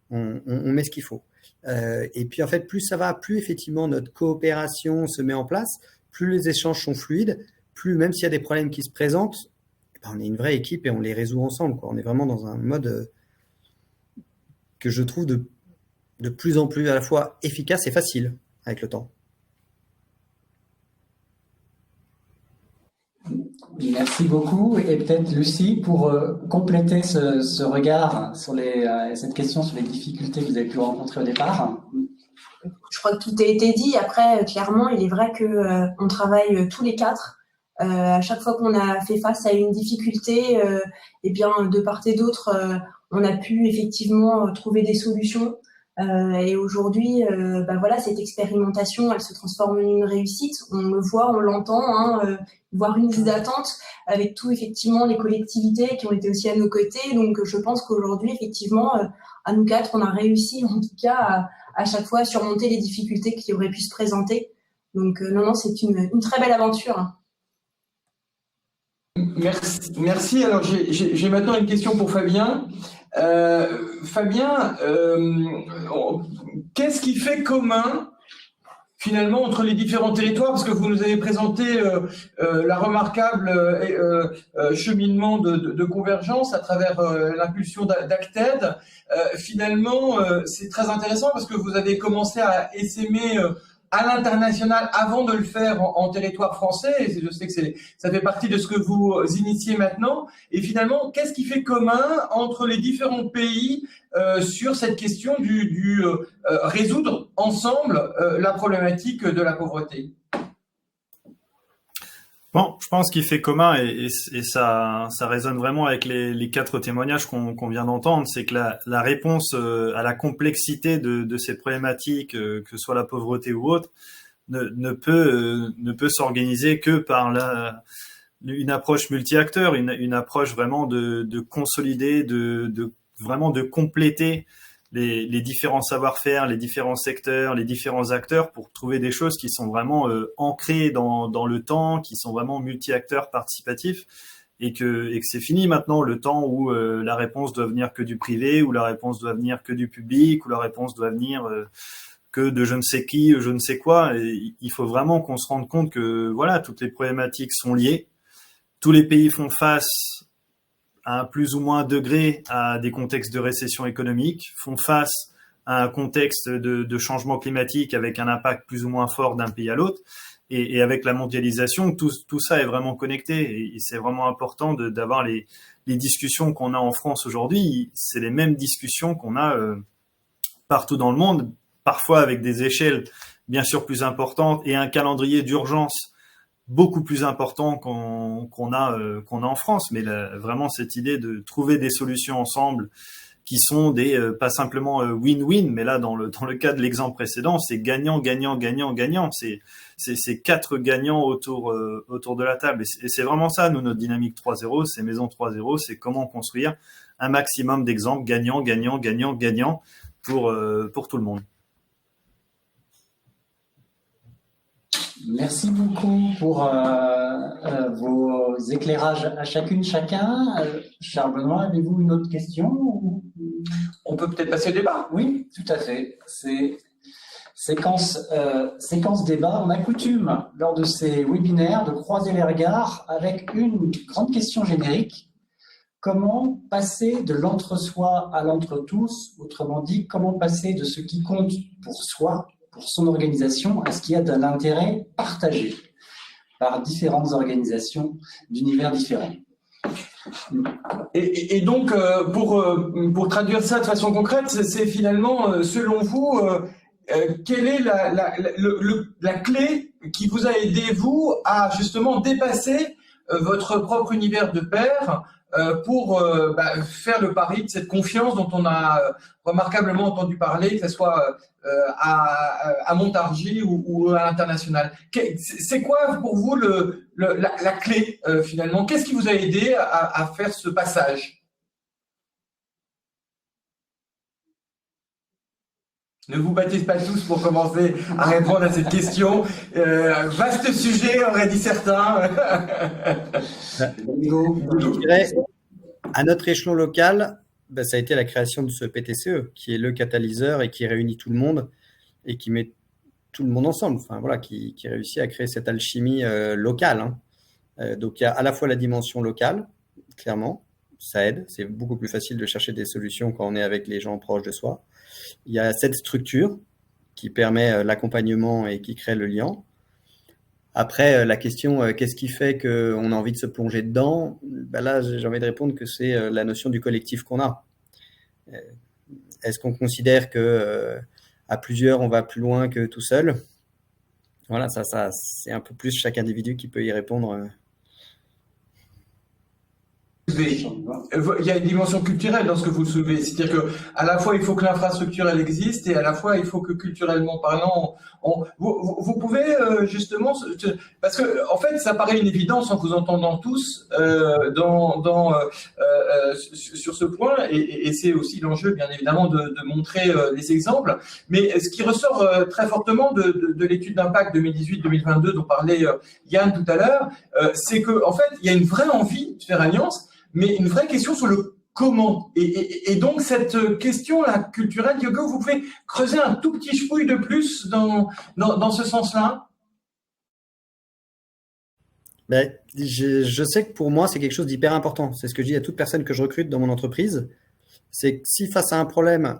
On met ce qu'il faut. Et puis, en fait, plus ça va, plus effectivement notre coopération se met en place, plus les échanges sont fluides, plus même s'il y a des problèmes qui se présentent, on est une vraie équipe et on les résout ensemble, quoi. On est vraiment dans un mode que je trouve de plus en plus à la fois efficace et facile avec le temps. Merci beaucoup. Et peut-être Lucie, pour compléter ce regard sur cette question sur les difficultés que vous avez pu rencontrer au départ. Je crois que tout a été dit. Après, clairement, il est vrai que on travaille tous les quatre. À chaque fois qu'on a fait face à une difficulté, eh bien, de part et d'autre, on a pu effectivement trouver des solutions. Et aujourd'hui, voilà, cette expérimentation, elle se transforme en une réussite. On le voit, on l'entend, voire une liste d'attente avec tout effectivement les collectivités qui ont été aussi à nos côtés. Donc, je pense qu'aujourd'hui, effectivement, à nous 4, on a réussi en tout cas à chaque fois à surmonter les difficultés qui auraient pu se présenter. Donc, non, c'est une très belle aventure. Merci. Alors, j'ai maintenant une question pour Fabien. Fabien, qu'est-ce qui fait commun finalement entre les différents territoires, parce que vous nous avez présenté la remarquable cheminement de convergence à travers l'impulsion d'Acted. Finalement, c'est très intéressant parce que vous avez commencé à essaimer à l'international avant de le faire en territoire français. Et je sais que ça fait partie de ce que vous initiez maintenant. Et finalement, qu'est-ce qui fait commun entre les différents pays sur cette question du résoudre ensemble la problématique de la pauvreté? Bon, je pense qu'il fait commun et ça résonne vraiment avec les 4 témoignages qu'on vient d'entendre, c'est que la réponse à la complexité de ces problématiques, que ce soit la pauvreté ou autre, ne peut s'organiser que par une approche multi-acteurs, une approche vraiment de consolider, vraiment de compléter les différents savoir-faire, les différents secteurs, les différents acteurs pour trouver des choses qui sont vraiment ancrées dans le temps, qui sont vraiment multi-acteurs participatifs et que c'est fini maintenant le temps où la réponse doit venir que du privé, ou la réponse doit venir que du public, ou la réponse doit venir que de je ne sais qui, je ne sais quoi. Et il faut vraiment qu'on se rende compte que voilà, toutes les problématiques sont liées. Tous les pays font face à un plus ou moins degré à des contextes de récession économique, font face à un contexte de changement climatique avec un impact plus ou moins fort d'un pays à l'autre. Et avec la mondialisation, tout ça est vraiment connecté. Et c'est vraiment important d'avoir les discussions qu'on a en France aujourd'hui. C'est les mêmes discussions qu'on a partout dans le monde, parfois avec des échelles bien sûr plus importantes et un calendrier d'urgence beaucoup plus important qu'on a en France, mais vraiment cette idée de trouver des solutions ensemble qui sont pas simplement win-win, mais là dans le cas de l'exemple précédent, c'est gagnant, gagnant, gagnant, gagnant. C'est 4 gagnants autour de la table, et c'est vraiment ça, nous, notre dynamique 3.0, c'est Maison 3.0, c'est comment construire un maximum d'exemples gagnants, gagnants, gagnants, gagnants pour tout le monde. Merci beaucoup pour vos éclairages à chacun. Charles Benoît, avez-vous une autre question? On peut peut-être passer au débat. Oui, tout à fait. C'est séquence débat. On a coutume, lors de ces webinaires, de croiser les regards avec une grande question générique. Comment passer de l'entre-soi à l'entre-tous? Autrement dit, comment passer de ce qui compte pour soi, pour son organisation, à ce qui a de l'intérêt partagé par différentes organisations d'univers différents. Et donc, pour traduire ça de façon concrète, c'est finalement, selon vous, quelle est la clé qui vous a aidé, vous, à justement dépasser votre propre univers de pairs pour faire le pari de cette confiance dont on a remarquablement entendu parler, que ce soit à Montargis ou à l'international. C'est quoi pour vous la clé finalement? Qu'est-ce qui vous a aidé à faire ce passage? Ne vous battez pas tous pour commencer à répondre à cette question. Vaste sujet, auraient dit certains. Je dirais, à notre échelon local, ça a été la création de ce PTCE, qui est le catalyseur et qui réunit tout le monde et qui met tout le monde ensemble, enfin, voilà, qui réussit à créer cette alchimie locale. Donc, il y a à la fois la dimension locale, clairement, ça aide. C'est beaucoup plus facile de chercher des solutions quand on est avec les gens proches de soi. Il y a cette structure qui permet l'accompagnement et qui crée le lien. Après, la question, qu'est-ce qui fait qu'on a envie de se plonger dedans? Là, j'ai envie de répondre que c'est la notion du collectif qu'on a. Est-ce qu'on considère que à plusieurs, on va plus loin que tout seul? Voilà, ça, c'est un peu plus chaque individu qui peut y répondre. Il y a une dimension culturelle dans ce que vous soulevez, c'est-à-dire que à la fois il faut que l'infrastructure elle existe et à la fois il faut que culturellement parlant, vous pouvez justement, parce que en fait ça paraît une évidence en vous entendant tous sur ce point et c'est aussi l'enjeu bien évidemment de montrer les exemples. Mais ce qui ressort très fortement de l'étude d'impact 2018-2022 dont parlait Yann tout à l'heure, c'est que en fait il y a une vraie envie de faire alliance, mais une vraie question sur le comment. Et donc, cette question-là culturelle, Diogo, vous pouvez creuser un tout petit chouille de plus dans ce sens-là? Ben, je sais que pour moi, c'est quelque chose d'hyper important. C'est ce que je dis à toute personne que je recrute dans mon entreprise. C'est que si face à un problème,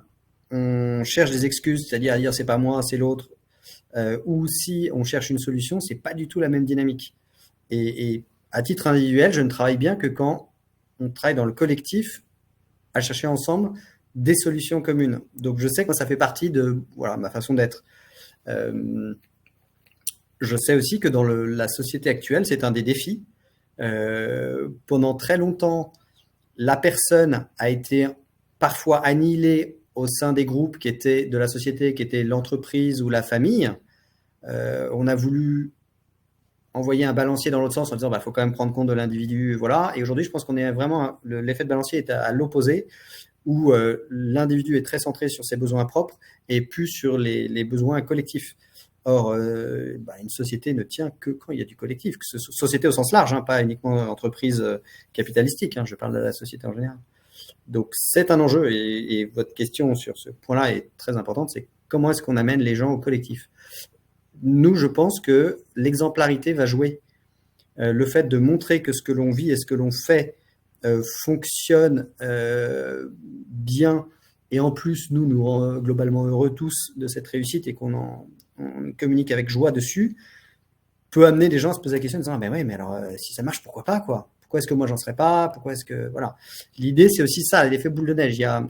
on cherche des excuses, c'est-à-dire à dire c'est pas moi, c'est l'autre, ou si on cherche une solution, c'est pas du tout la même dynamique. Et à titre individuel, je ne travaille bien que quand on travaille dans le collectif à chercher ensemble des solutions communes. Donc, je sais que ça fait partie de ma façon d'être. Je sais aussi que dans la société actuelle, c'est un des défis. Pendant très longtemps, la personne a été parfois annihilée au sein des groupes qui étaient de la société, qui étaient l'entreprise ou la famille. On a voulu envoyer un balancier dans l'autre sens en disant faut quand même prendre compte de l'individu, voilà. Et aujourd'hui, je pense qu'on est vraiment, l'effet de balancier est à l'opposé, où l'individu est très centré sur ses besoins propres et plus sur les besoins collectifs. Or, une société ne tient que quand il y a du collectif, que société au sens large, pas uniquement entreprise capitalistique, je parle de la société en général. Donc, c'est un enjeu et votre question sur ce point-là est très importante, c'est comment est-ce qu'on amène les gens au collectif. Nous, je pense que l'exemplarité va jouer. Le fait de montrer que ce que l'on vit et ce que l'on fait fonctionne bien, et en plus, nous rend globalement heureux tous de cette réussite et qu'on communique avec joie dessus, peut amener les gens à se poser la question en disant mais alors si ça marche, pourquoi pas, quoi? Pourquoi est-ce que moi j'en serais pas? Pourquoi est-ce que voilà. L'idée, c'est aussi ça, l'effet boule de neige. Il y a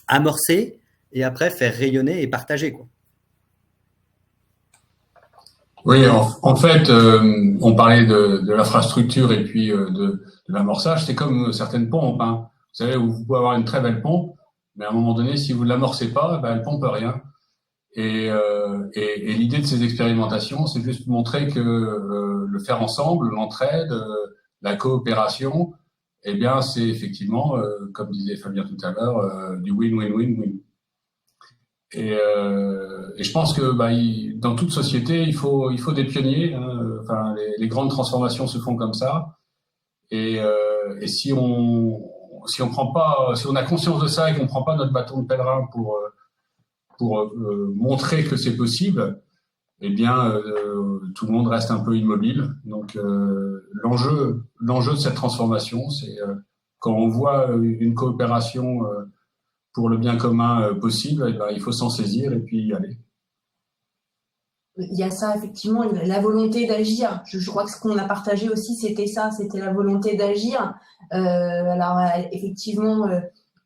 amorcer et après faire rayonner et partager, quoi. Oui, en fait, on parlait de l'infrastructure et puis de l'amorçage. C'est comme certaines pompes. Vous savez, vous pouvez avoir une très belle pompe, mais à un moment donné, si vous ne l'amorcez pas, elle pompe rien. Et l'idée de ces expérimentations, c'est juste montrer que le faire ensemble, l'entraide, la coopération, eh bien, c'est effectivement, comme disait Fabien tout à l'heure, du win-win-win-win. Et je pense que dans toute société, il faut des pionniers. Les grandes transformations se font comme ça. Et si on a conscience de ça et qu'on prend pas notre bâton de pèlerin pour montrer que c'est possible, eh bien tout le monde reste un peu immobile. Donc l'enjeu de cette transformation, c'est quand on voit une coopération pour le bien commun possible, il faut s'en saisir et puis y aller. Il y a ça, effectivement, la volonté d'agir. Je crois que ce qu'on a partagé aussi, c'était ça, c'était la volonté d'agir. Alors, effectivement,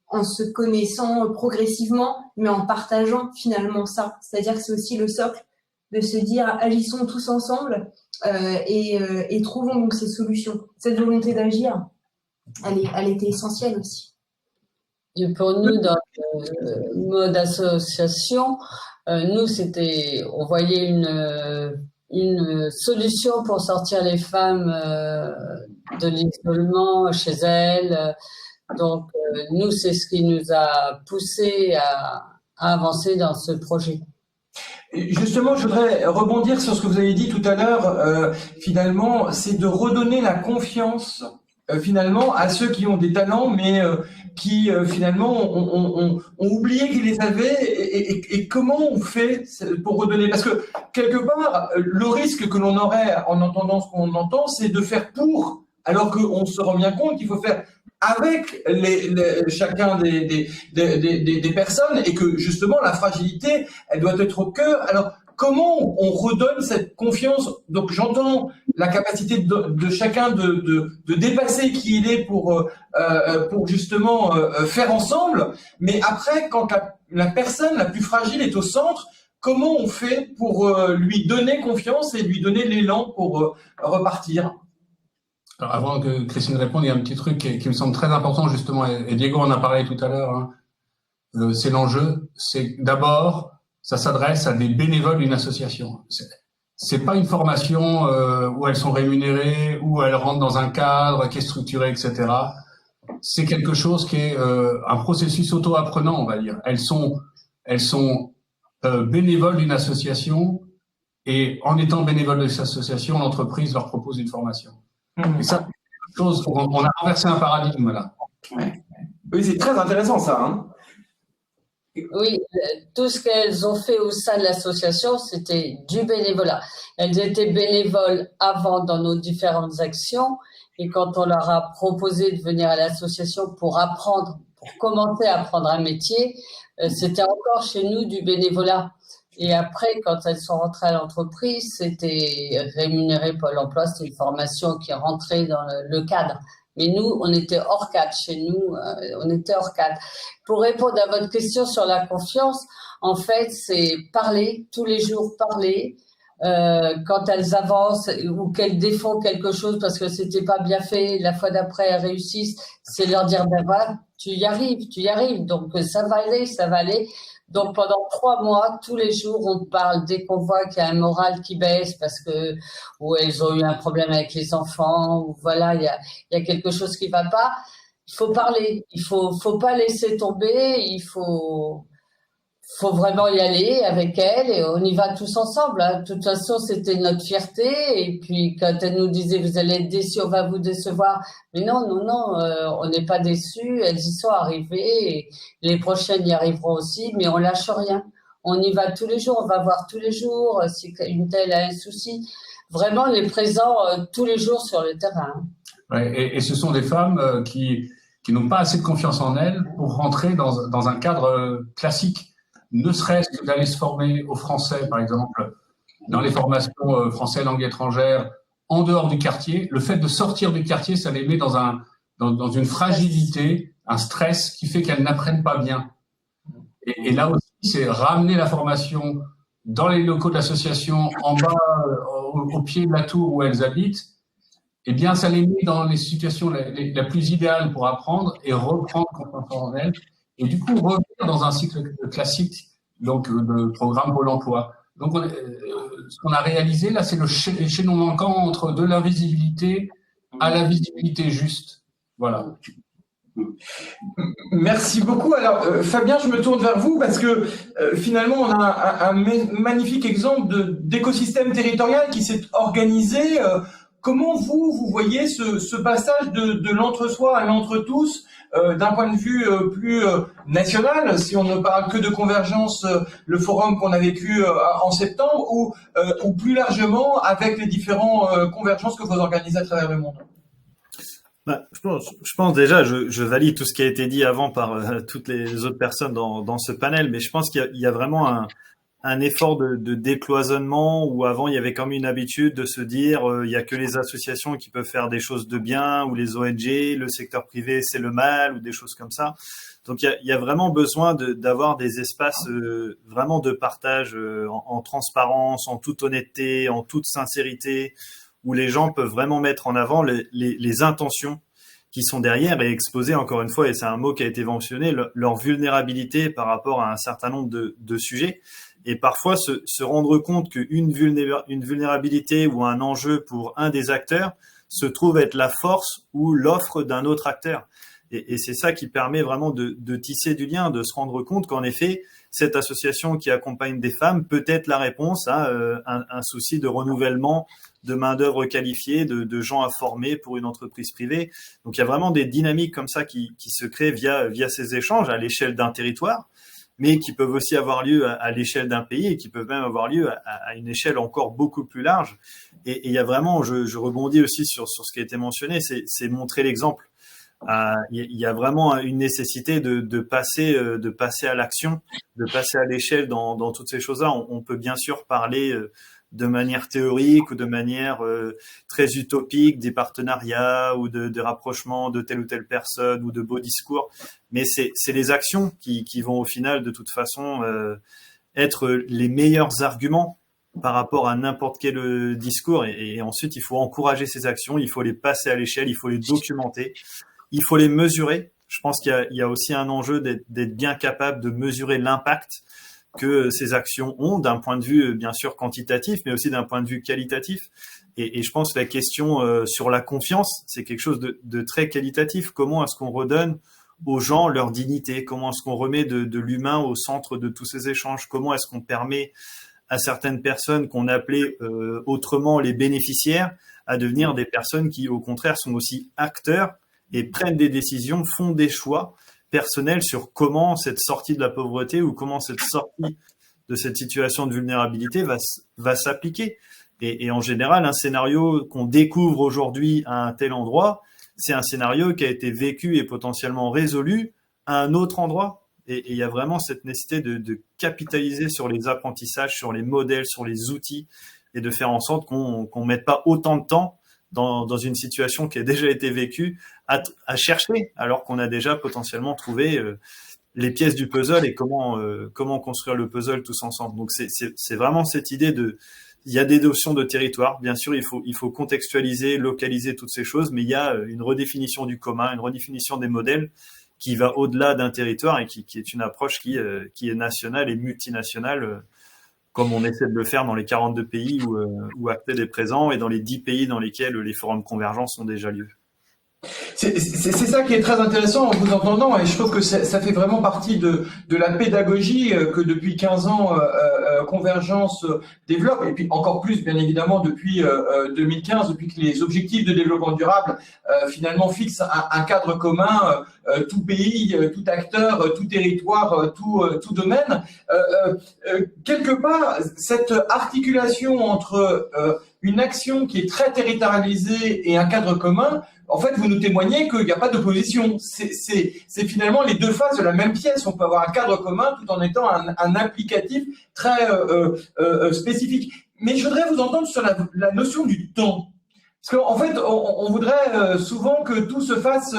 en se connaissant progressivement, mais en partageant finalement ça. C'est-à-dire que c'est aussi le socle de se dire agissons tous ensemble et trouvons donc ces solutions. Cette volonté d'agir, elle était essentielle aussi. Et pour nous, dans le mode association, nous, on voyait une solution pour sortir les femmes de l'isolement chez elles. Donc, nous, c'est ce qui nous a poussé à avancer dans ce projet. Justement, je voudrais rebondir sur ce que vous avez dit tout à l'heure. Finalement, c'est de redonner la confiance finalement à ceux qui ont des talents, mais qui finalement ont oublié qu'ils les avaient. Et comment on fait pour redonner? Parce que quelque part, le risque que l'on aurait en entendant ce qu'on entend, c'est de faire pour, alors qu'on se rend bien compte qu'il faut faire avec chacun des personnes, et que justement la fragilité, elle doit être au cœur. Alors comment on redonne cette confiance? Donc j'entends la capacité de chacun de dépasser qui il est pour justement faire ensemble, mais après quand la personne la plus fragile est au centre, comment on fait pour lui donner confiance et lui donner l'élan pour repartir? Alors, avant que Christine réponde, il y a un petit truc qui me semble très important justement, et Diego en a parlé tout à l'heure, hein. C'est l'enjeu, c'est d'abord, ça s'adresse à des bénévoles d'une association. C'est pas une formation où elles sont rémunérées, où elles rentrent dans un cadre qui est structuré, etc. C'est quelque chose qui est un processus auto-apprenant, on va dire. Elles sont bénévoles d'une association, et en étant bénévoles de cette association, l'entreprise leur propose une formation. Et ça, c'est quelque chose, on a renversé un paradigme là. Ouais. Oui, c'est très intéressant ça. Hein. Oui, tout ce qu'elles ont fait au sein de l'association, c'était du bénévolat. Elles étaient bénévoles avant dans nos différentes actions, et quand on leur a proposé de venir à l'association pour apprendre, pour commencer à apprendre un métier, c'était encore chez nous du bénévolat. Et après, quand elles sont rentrées à l'entreprise, c'était rémunéré Pôle emploi, c'était une formation qui rentrait dans le cadre. Mais nous, on était hors cadre. Chez nous, on était hors cadre. Pour répondre à votre question sur la confiance, en fait, c'est parler, tous les jours parler. Quand elles avancent ou qu'elles défont quelque chose parce que c'était pas bien fait, la fois d'après elles réussissent, c'est leur dire, ben voilà, tu y arrives. Donc, ça va aller. Donc, pendant 3 mois, tous les jours, on parle dès qu'on voit qu'il y a un moral qui baisse parce que, ou elles ont eu un problème avec les enfants, ou voilà, il y a quelque chose qui va pas. Il faut parler. Il faut pas laisser tomber. Il faut vraiment y aller avec elle et on y va tous ensemble. Hein. De toute façon, c'était notre fierté. Et puis, quand elle nous disait, vous allez être déçus, on va vous décevoir. Mais non, on n'est pas déçus. Elles y sont arrivées et les prochaines y arriveront aussi, mais on lâche rien. On y va tous les jours, on va voir tous les jours si une telle a un souci. Vraiment, on est présent tous les jours sur le terrain. Ouais, et ce sont des femmes qui n'ont pas assez de confiance en elles pour rentrer dans un cadre classique. Ne serait-ce que d'aller se former au français, par exemple, dans les formations français langue étrangère, en dehors du quartier. Le fait de sortir du quartier, ça les met dans une fragilité, un stress qui fait qu'elles n'apprennent pas bien. Et là aussi, c'est ramener la formation dans les locaux de l'association, en bas, au pied de la tour où elles habitent. Eh bien, ça les met dans les situations la plus idéale pour apprendre et reprendre confiance en elles. Et du coup, revenir dans un cycle classique, donc de programme Pôle emploi. Donc, ce qu'on a réalisé là, c'est le chaînon manquant entre de l'invisibilité à la visibilité juste. Voilà. Merci beaucoup. Alors, Fabien, je me tourne vers vous parce que finalement, on a un magnifique exemple d'écosystème territorial qui s'est organisé. Comment vous voyez ce passage de l'entre-soi à l'entre-tous d'un point de vue plus national, si on ne parle que de Convergence, le forum qu'on a vécu en septembre, ou plus largement avec les différents convergences que vous organisez à travers le monde? Je pense déjà, je valide tout ce qui a été dit avant par toutes les autres personnes dans ce panel, mais je pense qu'il y a vraiment un effort de décloisonnement où avant il y avait comme une habitude de se dire il y a que les associations qui peuvent faire des choses de bien ou les ONG, le secteur privé c'est le mal ou des choses comme ça. Donc il y a vraiment besoin d'avoir des espaces vraiment de partage en transparence, en toute honnêteté, en toute sincérité, où les gens peuvent vraiment mettre en avant les intentions qui sont derrière et exposer encore une fois, et c'est un mot qui a été mentionné, leur vulnérabilité par rapport à un certain nombre de sujets. Et parfois se rendre compte qu'une vulnérabilité ou un enjeu pour un des acteurs se trouve être la force ou l'offre d'un autre acteur. Et c'est ça qui permet vraiment de tisser du lien, de se rendre compte qu'en effet, cette association qui accompagne des femmes peut être la réponse à un souci de renouvellement de main-d'œuvre qualifiée, de gens à former pour une entreprise privée. Donc il y a vraiment des dynamiques comme ça qui se créent via ces échanges à l'échelle d'un territoire, mais qui peuvent aussi avoir lieu à l'échelle d'un pays et qui peuvent même avoir lieu à une échelle encore beaucoup plus large. Et il y a vraiment, je rebondis aussi sur ce qui a été mentionné, c'est montrer l'exemple. Il y a vraiment une nécessité de passer à l'action, de passer à l'échelle dans toutes ces choses-là. On peut bien sûr parler de manière théorique ou de manière très utopique des partenariats ou de rapprochements de telle ou telle personne ou de beaux discours, mais c'est les actions qui vont au final de toute façon être les meilleurs arguments par rapport à n'importe quel discours. Et ensuite, il faut encourager ces actions, il faut les passer à l'échelle, il faut les documenter, il faut les mesurer. Je pense qu'il y a aussi un enjeu d'être bien capable de mesurer l'impact que ces actions ont d'un point de vue, bien sûr, quantitatif, mais aussi d'un point de vue qualitatif. Et je pense que la question sur la confiance, c'est quelque chose de très qualitatif. Comment est-ce qu'on redonne aux gens leur dignité? Comment est-ce qu'on remet de l'humain au centre de tous ces échanges? Comment est-ce qu'on permet à certaines personnes qu'on appelait autrement les bénéficiaires à devenir des personnes qui, au contraire, sont aussi acteurs et prennent des décisions, font des choix personnels sur comment cette sortie de la pauvreté ou comment cette sortie de cette situation de vulnérabilité va s'appliquer. Et en général, un scénario qu'on découvre aujourd'hui à un tel endroit, c'est un scénario qui a été vécu et potentiellement résolu à un autre endroit. Et il y a vraiment cette nécessité de capitaliser sur les apprentissages, sur les modèles, sur les outils, et de faire en sorte qu'on mette pas autant de temps dans une situation qui a déjà été vécue à chercher, alors qu'on a déjà potentiellement trouvé les pièces du puzzle et comment construire le puzzle tous ensemble. Donc c'est vraiment cette idée il y a des notions de territoire, bien sûr, il faut contextualiser, localiser toutes ces choses, mais il y a une redéfinition du commun, une redéfinition des modèles qui va au-delà d'un territoire et qui est une approche qui est nationale et multinationale, comme on essaie de le faire dans les 42 pays où Acted est présent et dans les 10 pays dans lesquels les forums convergence ont déjà lieu. C'est ça qui est très intéressant en vous entendant, et je trouve que ça fait vraiment partie de la pédagogie que depuis 15 ans Convergence développe, et puis encore plus bien évidemment depuis 2015, depuis que les objectifs de développement durable finalement fixent un cadre commun, tout pays, tout acteur, tout territoire, tout domaine. Quelque part, cette articulation entre une action qui est très territorialisée et un cadre commun, en fait, vous nous témoignez qu'il n'y a pas d'opposition. C'est finalement les deux faces de la même pièce. On peut avoir un cadre commun tout en étant un applicatif très spécifique. Mais je voudrais vous entendre sur la notion du temps. Parce qu'en fait, on voudrait souvent que tout se fasse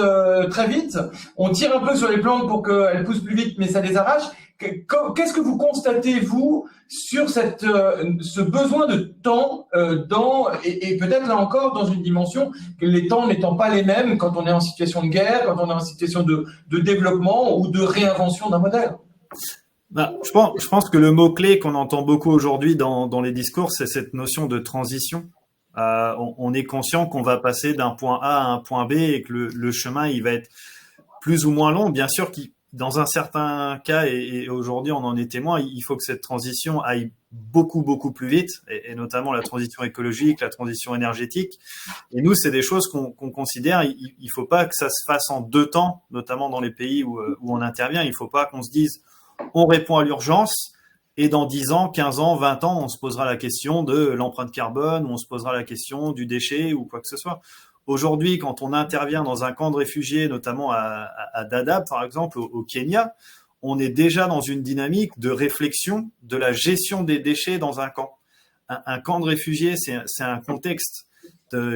très vite. On tire un peu sur les plantes pour qu'elles poussent plus vite, mais ça les arrache. Qu'est-ce que vous constatez, vous, sur ce besoin de temps et peut-être là encore dans une dimension que les temps n'étant pas les mêmes quand on est en situation de guerre, quand on est en situation de développement ou de réinvention d'un modèle? Je pense que le mot-clé qu'on entend beaucoup aujourd'hui dans les discours, c'est cette notion de transition. On est conscient qu'on va passer d'un point A à un point B et que le chemin, il va être plus ou moins long. Bien sûr dans un certain cas, et aujourd'hui on en est témoin, il faut que cette transition aille beaucoup, beaucoup plus vite, et notamment la transition écologique, la transition énergétique. Et nous, c'est des choses qu'on considère, il faut pas que ça se fasse en 2 temps, notamment dans les pays où on intervient. Il faut pas qu'on se dise, on répond à l'urgence, et dans 10 ans, 15 ans, 20 ans, on se posera la question de l'empreinte carbone, ou on se posera la question du déchet, ou quoi que ce soit. Aujourd'hui, quand on intervient dans un camp de réfugiés, notamment à Dadaab, par exemple, au Kenya, on est déjà dans une dynamique de réflexion de la gestion des déchets dans un camp. Un camp de réfugiés, c'est un contexte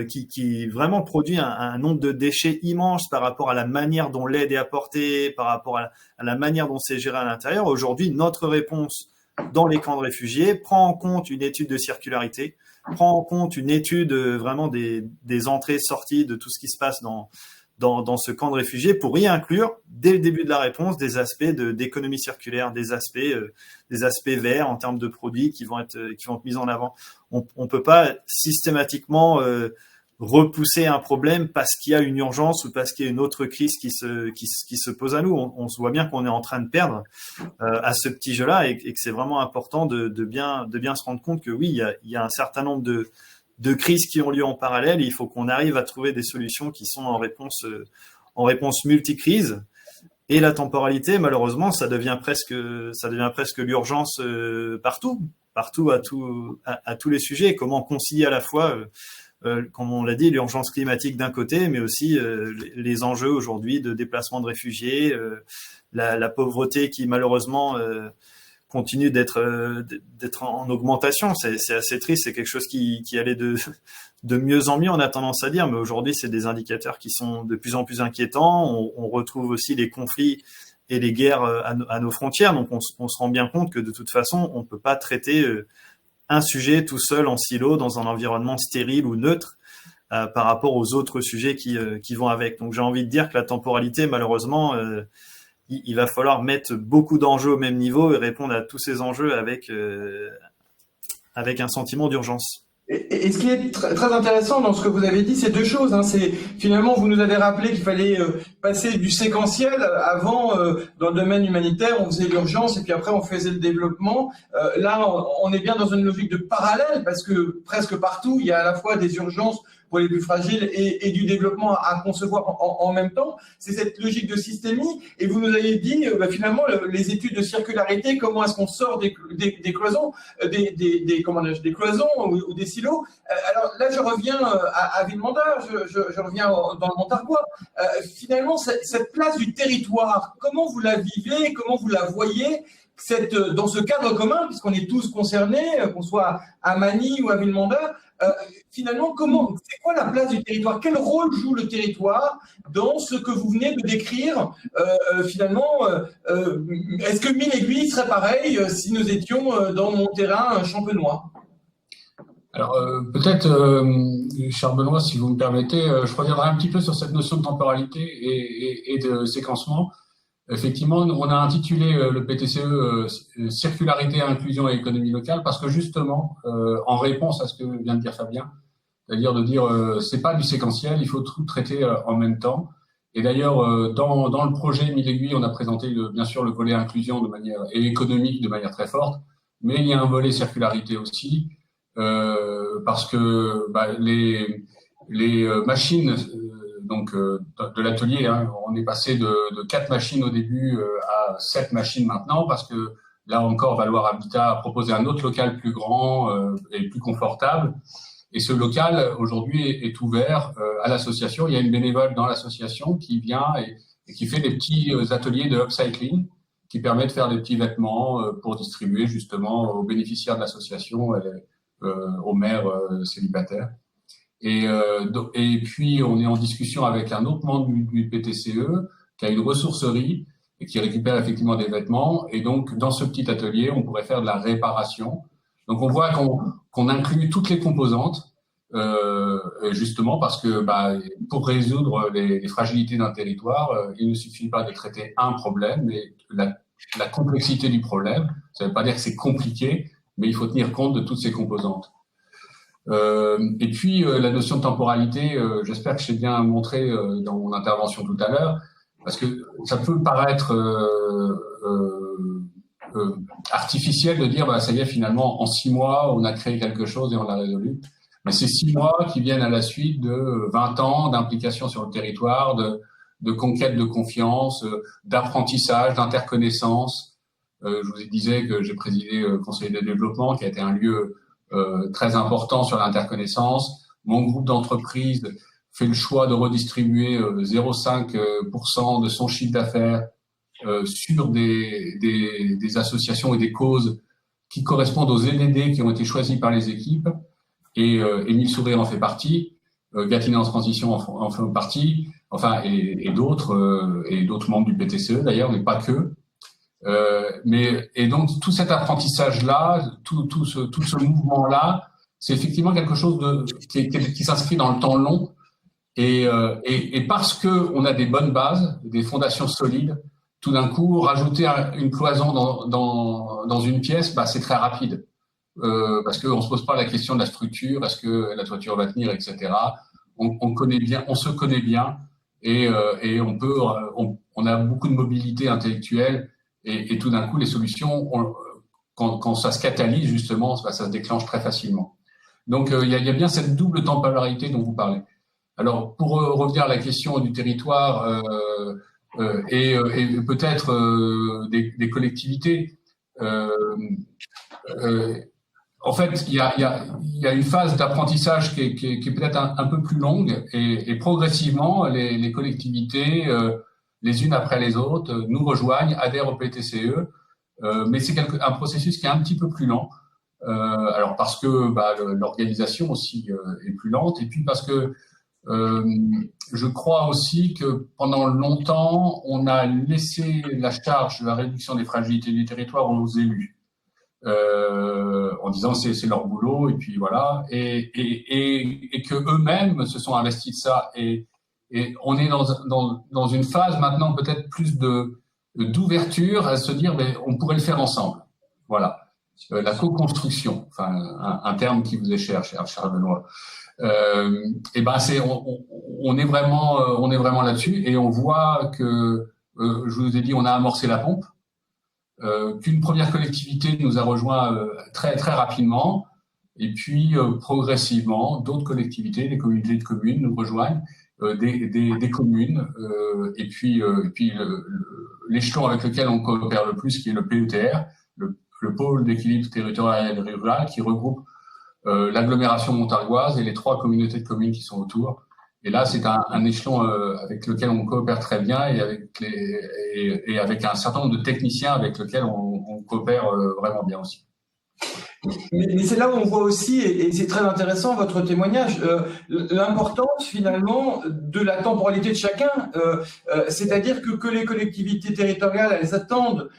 qui vraiment produit un nombre de déchets immense par rapport à la manière dont l'aide est apportée, par rapport à la manière dont c'est géré à l'intérieur. Aujourd'hui, notre réponse dans les camps de réfugiés prend en compte une étude de circularité, prend en compte une étude vraiment des entrées-sorties de tout ce qui se passe dans ce camp de réfugiés pour y inclure, dès le début de la réponse, des aspects d'économie circulaire, des aspects verts en termes de produits qui vont être mis en avant. On peut pas systématiquement repousser un problème parce qu'il y a une urgence ou parce qu'il y a une autre crise qui se pose à nous. On se voit bien qu'on est en train de perdre à ce petit jeu-là et que c'est vraiment important de bien se rendre compte que oui, il y a un certain nombre de crises qui ont lieu en parallèle et il faut qu'on arrive à trouver des solutions qui sont en réponse multi-crise. Et la temporalité, malheureusement, ça devient presque l'urgence partout à tous les sujets. Comment concilier à la fois comme on l'a dit, l'urgence climatique d'un côté, mais aussi les enjeux aujourd'hui de déplacement de réfugiés, la pauvreté qui malheureusement continue d'être en augmentation. C'est assez triste, c'est quelque chose qui allait de mieux en mieux, on a tendance à dire, mais aujourd'hui, c'est des indicateurs qui sont de plus en plus inquiétants. On retrouve aussi les conflits et les guerres à nos frontières, donc on se rend bien compte que de toute façon, on ne peut pas traiter un sujet tout seul en silo dans un environnement stérile ou neutre par rapport aux autres sujets qui vont avec. Donc j'ai envie de dire que la temporalité, malheureusement, il va falloir mettre beaucoup d'enjeux au même niveau et répondre à tous ces enjeux avec un sentiment d'urgence. Et ce qui est très intéressant dans ce que vous avez dit, c'est deux choses. C'est finalement, vous nous avez rappelé qu'il fallait passer du séquentiel. Avant, dans le domaine humanitaire, on faisait l'urgence et puis après on faisait le développement. Là, on est bien dans une logique de parallèle parce que presque partout, il y a à la fois des urgences pour les plus fragiles et du développement à concevoir en même temps. C'est cette logique de systémie. Et vous nous avez dit, finalement, les études de circularité, comment est-ce qu'on sort des cloisons, des cloisons ou des silos. Alors là, je reviens à Villemandeur, je reviens dans le Montargois. Finalement, cette place du territoire, comment vous la vivez, comment vous la voyez dans ce cadre commun, puisqu'on est tous concernés, qu'on soit à Magny ou à Villemandeur, finalement, c'est quoi la place du territoire? Quel rôle joue le territoire dans ce que vous venez de décrire? Finalement, est-ce que Mille Aiguilles serait pareil si nous étions dans mon terrain champenois? Alors peut-être, cher Benoît, si vous me permettez, je reviendrai un petit peu sur cette notion de temporalité et de séquencement. Effectivement, on a intitulé le PTCE Circularité, Inclusion et Économie locale parce que justement, en réponse à ce que vient de dire Fabien, c'est-à-dire de dire c'est pas du séquentiel, il faut tout traiter en même temps. Et d'ailleurs, dans le projet Mille Aiguilles, on a présenté bien sûr le volet inclusion de manière et économique de manière très forte, mais il y a un volet circularité aussi parce que les machines de l'atelier, on est passé de 4 machines au début à 7 machines maintenant parce que là encore, Valoir Habitat a proposé un autre local plus grand et plus confortable. Et ce local, aujourd'hui, est ouvert à l'association. Il y a une bénévole dans l'association qui vient et qui fait des petits ateliers de upcycling qui permet de faire des petits vêtements pour distribuer justement aux bénéficiaires de l'association et aux mères célibataires. Et puis, on est en discussion avec un autre membre du PTCE qui a une ressourcerie et qui récupère effectivement des vêtements. Et donc, dans ce petit atelier, on pourrait faire de la réparation. Donc, on voit qu'on inclut toutes les composantes, justement parce que pour résoudre les fragilités d'un territoire, il ne suffit pas de traiter un problème, mais la complexité du problème. Ça ne veut pas dire que c'est compliqué, mais il faut tenir compte de toutes ces composantes. Et puis la notion de temporalité, j'espère que j'ai bien montré dans mon intervention tout à l'heure, parce que ça peut paraître artificiel de dire ça y est, finalement en 6 mois on a créé quelque chose et on l'a résolu. Mais c'est 6 mois qui viennent à la suite de 20 ans d'implication sur le territoire, de conquête de confiance, d'apprentissage, d'interconnaissance. Je vous disais que j'ai présidé le Conseil de développement qui a été un lieu très important sur l'interconnaissance. Mon groupe d'entreprise fait le choix de redistribuer 0,5% de son chiffre d'affaires sur des associations et des causes qui correspondent aux EDD qui ont été choisis par les équipes. Et Émile Sourire en fait partie, Gatineau en transition en fait partie, enfin et d'autres membres du PTCE d'ailleurs, mais pas que. Et donc tout cet apprentissage-là, tout ce mouvement-là, c'est effectivement quelque chose qui s'inscrit dans le temps long. Et parce que on a des bonnes bases, des fondations solides, tout d'un coup rajouter une cloison dans une pièce, c'est très rapide. Parce qu'on se pose pas la question de la structure, est-ce que la toiture va tenir, etc. On connaît bien, on se connaît bien, et on a beaucoup de mobilité intellectuelle. Et tout d'un coup, les solutions, quand ça se catalyse, justement, ça se déclenche très facilement. Donc, il y a bien cette double temporalité dont vous parlez. Alors, pour revenir à la question du territoire et peut-être des collectivités, en fait, il y a une phase d'apprentissage qui est peut-être un peu plus longue et progressivement, les collectivités les unes après les autres, nous rejoignent, adhèrent au PTCE, mais c'est un processus qui est un petit peu plus lent. Alors parce que l'organisation aussi est plus lente, et puis parce que je crois aussi que pendant longtemps, on a laissé la charge de la réduction des fragilités du territoire aux élus. en disant c'est leur boulot et puis voilà, et que eux-mêmes se sont investis de ça, et on est dans une phase maintenant peut-être plus d'ouverture à se dire mais on pourrait le faire ensemble, voilà, la co-construction, enfin un terme qui vous est cher Charles Benoît. Et ben on est vraiment là-dessus, et on voit que je vous ai dit, on a amorcé la pompe, qu'une première collectivité nous a rejoint très très rapidement, et puis progressivement d'autres collectivités, des communautés de communes nous rejoignent, des communes, et puis l'échelon avec lequel on coopère le plus, qui est le PETR, le pôle d'équilibre territorial et rural, qui regroupe l'agglomération montargoise et les 3 communautés de communes qui sont autour. Et là, c'est un échelon avec lequel on coopère très bien, et avec un certain nombre de techniciens avec lesquels on coopère vraiment bien aussi. Mais c'est là où on voit aussi, et c'est très intéressant votre témoignage, l'importance finalement de la temporalité de chacun, c'est-à-dire que les collectivités territoriales, elles attendent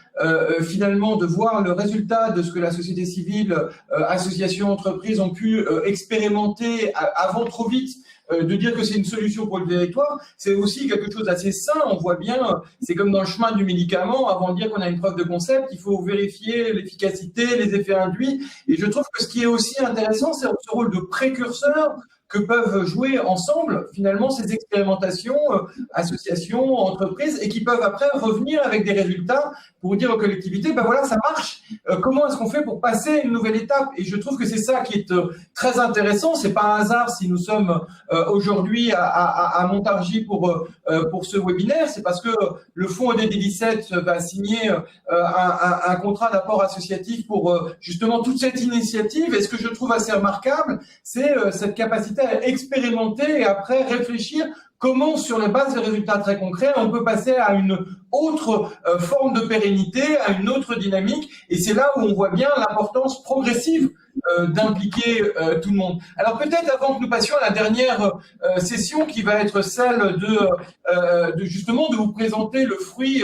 finalement de voir le résultat de ce que la société civile, associations, entreprises ont pu expérimenter avant trop vite. De dire que c'est une solution pour le territoire, c'est aussi quelque chose d'assez sain. On voit bien, c'est comme dans le chemin du médicament, avant de dire qu'on a une preuve de concept, il faut vérifier l'efficacité, les effets induits. Et je trouve que ce qui est aussi intéressant, c'est ce rôle de précurseur que peuvent jouer ensemble, finalement, ces expérimentations, associations, entreprises, et qui peuvent après revenir avec des résultats pour dire aux collectivités, ben voilà, ça marche. Comment est-ce qu'on fait pour passer une nouvelle étape? Et je trouve que c'est ça qui est très intéressant. C'est pas un hasard si nous sommes aujourd'hui à Montargis pour ce webinaire. C'est parce que le Fonds EDD17 va signer un contrat d'apport associatif pour justement toute cette initiative. Et ce que je trouve assez remarquable, c'est cette capacité à expérimenter et après réfléchir comment, sur la base de résultats très concrets, on peut passer à une autre forme de pérennité, à une autre dynamique. Et c'est là où on voit bien l'importance progressive d'impliquer tout le monde. Alors peut-être avant que nous passions à la dernière session, qui va être celle de justement de vous présenter le fruit,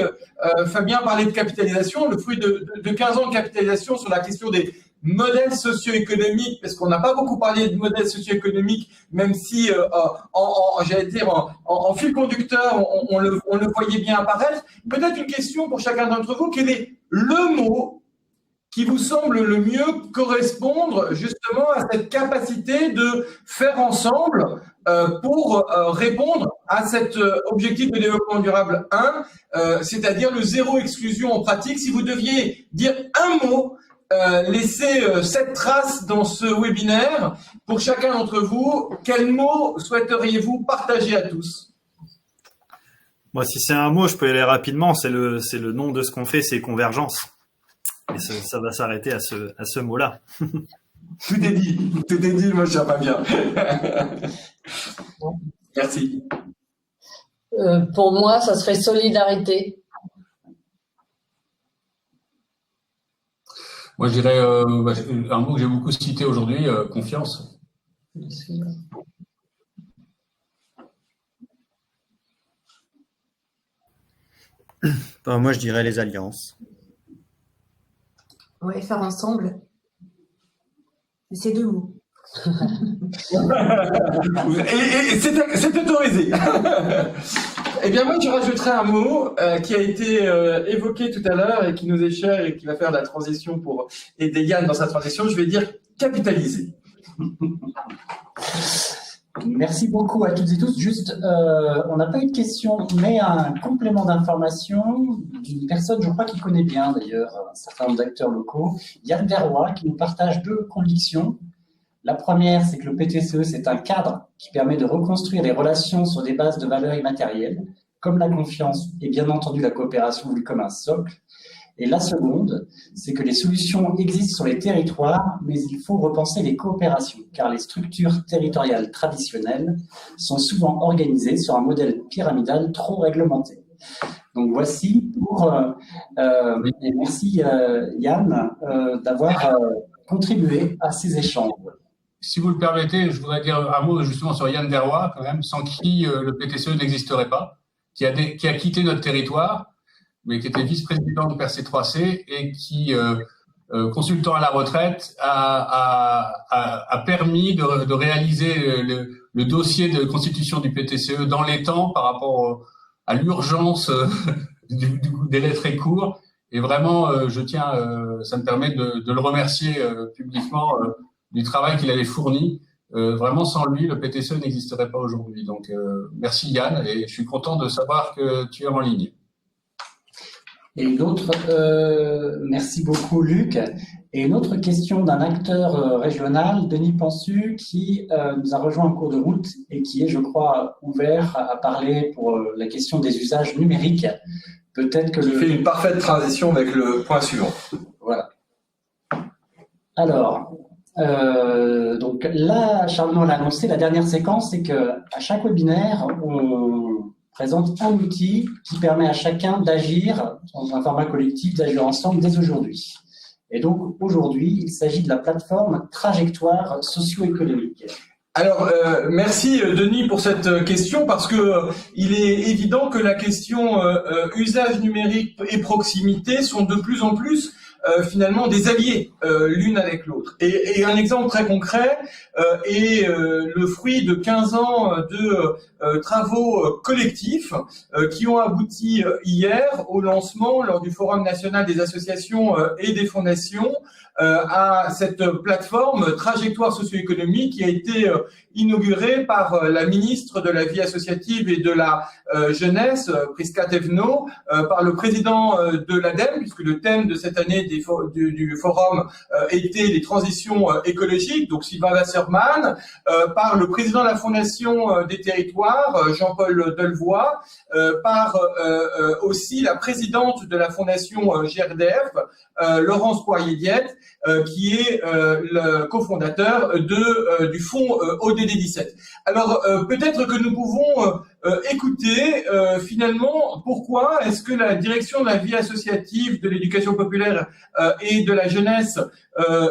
Fabien parlait de capitalisation, le fruit de 15 ans de capitalisation sur la question des modèles socio-économiques, parce qu'on n'a pas beaucoup parlé de modèles socio-économiques, même si, j'allais dire, en fil conducteur, on le voyait bien apparaître. Peut-être une question pour chacun d'entre vous: quel est le mot qui vous semble le mieux correspondre justement à cette capacité de faire ensemble pour répondre à cet objectif de développement durable 1, c'est-à-dire le zéro exclusion en pratique? Si vous deviez dire un mot, laisser cette trace dans ce webinaire, pour chacun d'entre vous, quel mot souhaiteriez-vous partager à tous? Moi, si c'est un mot, je peux y aller rapidement. C'est le nom de ce qu'on fait, c'est convergence. Et ça va s'arrêter à ce mot-là. Tout est dit, mon cher Fabien. Merci. Pour moi, ça serait solidarité. Moi, je dirais un mot que j'ai beaucoup cité aujourd'hui, confiance. Moi, je dirais les alliances. Ouais, faire ensemble. C'est 2 mots. Et c'est autorisé. Eh bien, moi, je rajouterai un mot qui a été évoqué tout à l'heure et qui nous est cher et qui va faire la transition pour aider Yann dans sa transition. Je vais dire capitaliser. Merci beaucoup à toutes et tous. Juste, on n'a pas eu de questions, mais un complément d'information d'une personne, je crois qu'il connaît bien d'ailleurs, un certain nombre d'acteurs locaux, Yann Verroy, qui nous partage 2 convictions. La première, c'est que le PTCE, c'est un cadre qui permet de reconstruire les relations sur des bases de valeurs immatérielles, comme la confiance et bien entendu la coopération vue comme un socle. Et la seconde, c'est que les solutions existent sur les territoires, mais il faut repenser les coopérations, car les structures territoriales traditionnelles sont souvent organisées sur un modèle pyramidal trop réglementé. Donc voici et merci Yann d'avoir contribué à ces échanges. Si vous le permettez, je voudrais dire un mot justement sur Yann Verroy, quand même, sans qui le PTCE n'existerait pas, qui a quitté notre territoire, mais qui était vice-président de PRC3C et qui consultant à la retraite, a permis de réaliser le dossier de constitution du PTCE dans les temps par rapport à l'urgence du délai très court. Et vraiment, ça me permet de le remercier publiquement du travail qu'il avait fourni. Vraiment, sans lui, le PTCE n'existerait pas aujourd'hui. Donc, merci Yann, et je suis content de savoir que tu es en ligne. Et une autre, merci beaucoup Luc. Et une autre question d'un acteur régional, Denis Pansu, qui nous a rejoint en cours de route et qui est, je crois, ouvert à parler pour la question des usages numériques. Peut-être que il fait une parfaite transition avec le point suivant. Voilà. Alors, donc là, Charles l'a annoncé, la dernière séquence, c'est qu'à chaque webinaire, on présente un outil qui permet à chacun d'agir dans un format collectif, d'agir ensemble dès aujourd'hui. Et donc, aujourd'hui, il s'agit de la plateforme Trajectoire socio-économique. Alors, merci Denis pour cette question, parce que il est évident que la question usage numérique et proximité sont de plus en plus finalement des alliés l'une avec l'autre. Et un exemple très concret est le fruit de 15 ans de travaux collectifs qui ont abouti hier au lancement lors du Forum national des associations et des fondations à cette plateforme Trajectoire socio-économique qui a été inaugurée par la ministre de la Vie associative et de la Jeunesse, Prisca Thévenot, par le président de l'ADEME, puisque le thème de cette année du forum était les transitions écologiques, donc Sylvain Wasserman, par le président de la Fondation des territoires, Jean-Paul Delevoye, par aussi la présidente de la Fondation GRDF, Laurence Poirier-Diette, qui est le cofondateur du fonds ODD 17. Alors peut-être que nous pouvons écouter finalement pourquoi est-ce que la direction de la vie associative, de l'éducation populaire et de la jeunesse,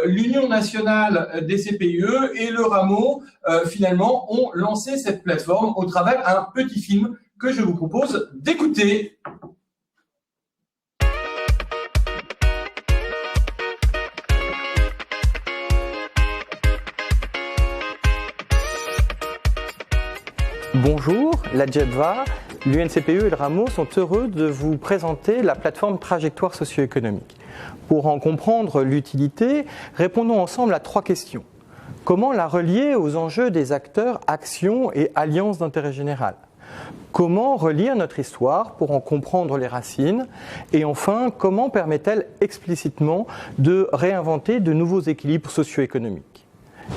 l'Union nationale des CPIE et le Rameau finalement ont lancé cette plateforme au travers d'un petit film que je vous propose d'écouter. Bonjour, la JEBVA, l'UNCPE et le Rameau sont heureux de vous présenter la plateforme Trajectoire socio-économique. Pour en comprendre l'utilité, répondons ensemble à 3 questions. Comment la relier aux enjeux des acteurs, actions et alliances d'intérêt général ? Comment relire notre histoire pour en comprendre les racines ? Et enfin, comment permet-elle explicitement de réinventer de nouveaux équilibres socio-économiques ?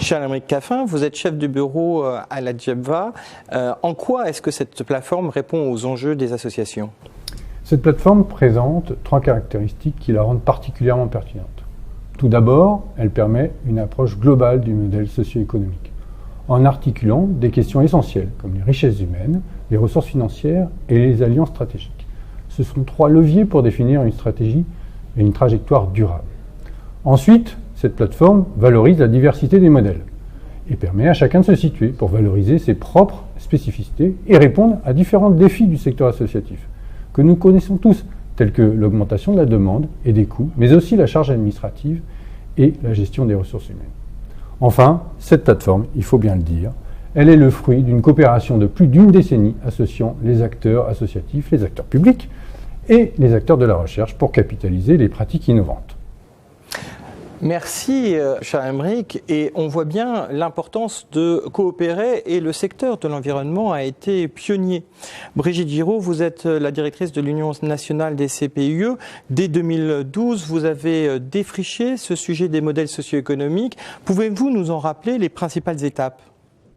Charles-Aymeric Caffin, vous êtes chef de bureau à la JEBVA. En quoi est-ce que cette plateforme répond aux enjeux des associations ? Cette plateforme présente 3 caractéristiques qui la rendent particulièrement pertinente. Tout d'abord, elle permet une approche globale du modèle socio-économique, en articulant des questions essentielles comme les richesses humaines, les ressources financières et les alliances stratégiques. Ce sont 3 leviers pour définir une stratégie et une trajectoire durable. Ensuite, cette plateforme valorise la diversité des modèles et permet à chacun de se situer pour valoriser ses propres spécificités et répondre à différents défis du secteur associatif que nous connaissons tous, tels que l'augmentation de la demande et des coûts, mais aussi la charge administrative et la gestion des ressources humaines. Enfin, cette plateforme, il faut bien le dire, elle est le fruit d'une coopération de plus d'1 décennie associant les acteurs associatifs, les acteurs publics et les acteurs de la recherche pour capitaliser les pratiques innovantes. Merci Charles-Aymeric, et on voit bien l'importance de coopérer et le secteur de l'environnement a été pionnier. Brigitte Giraud, vous êtes la directrice de l'Union nationale des CPIE. Dès 2012, vous avez défriché ce sujet des modèles socio-économiques. Pouvez-vous nous en rappeler les principales étapes ?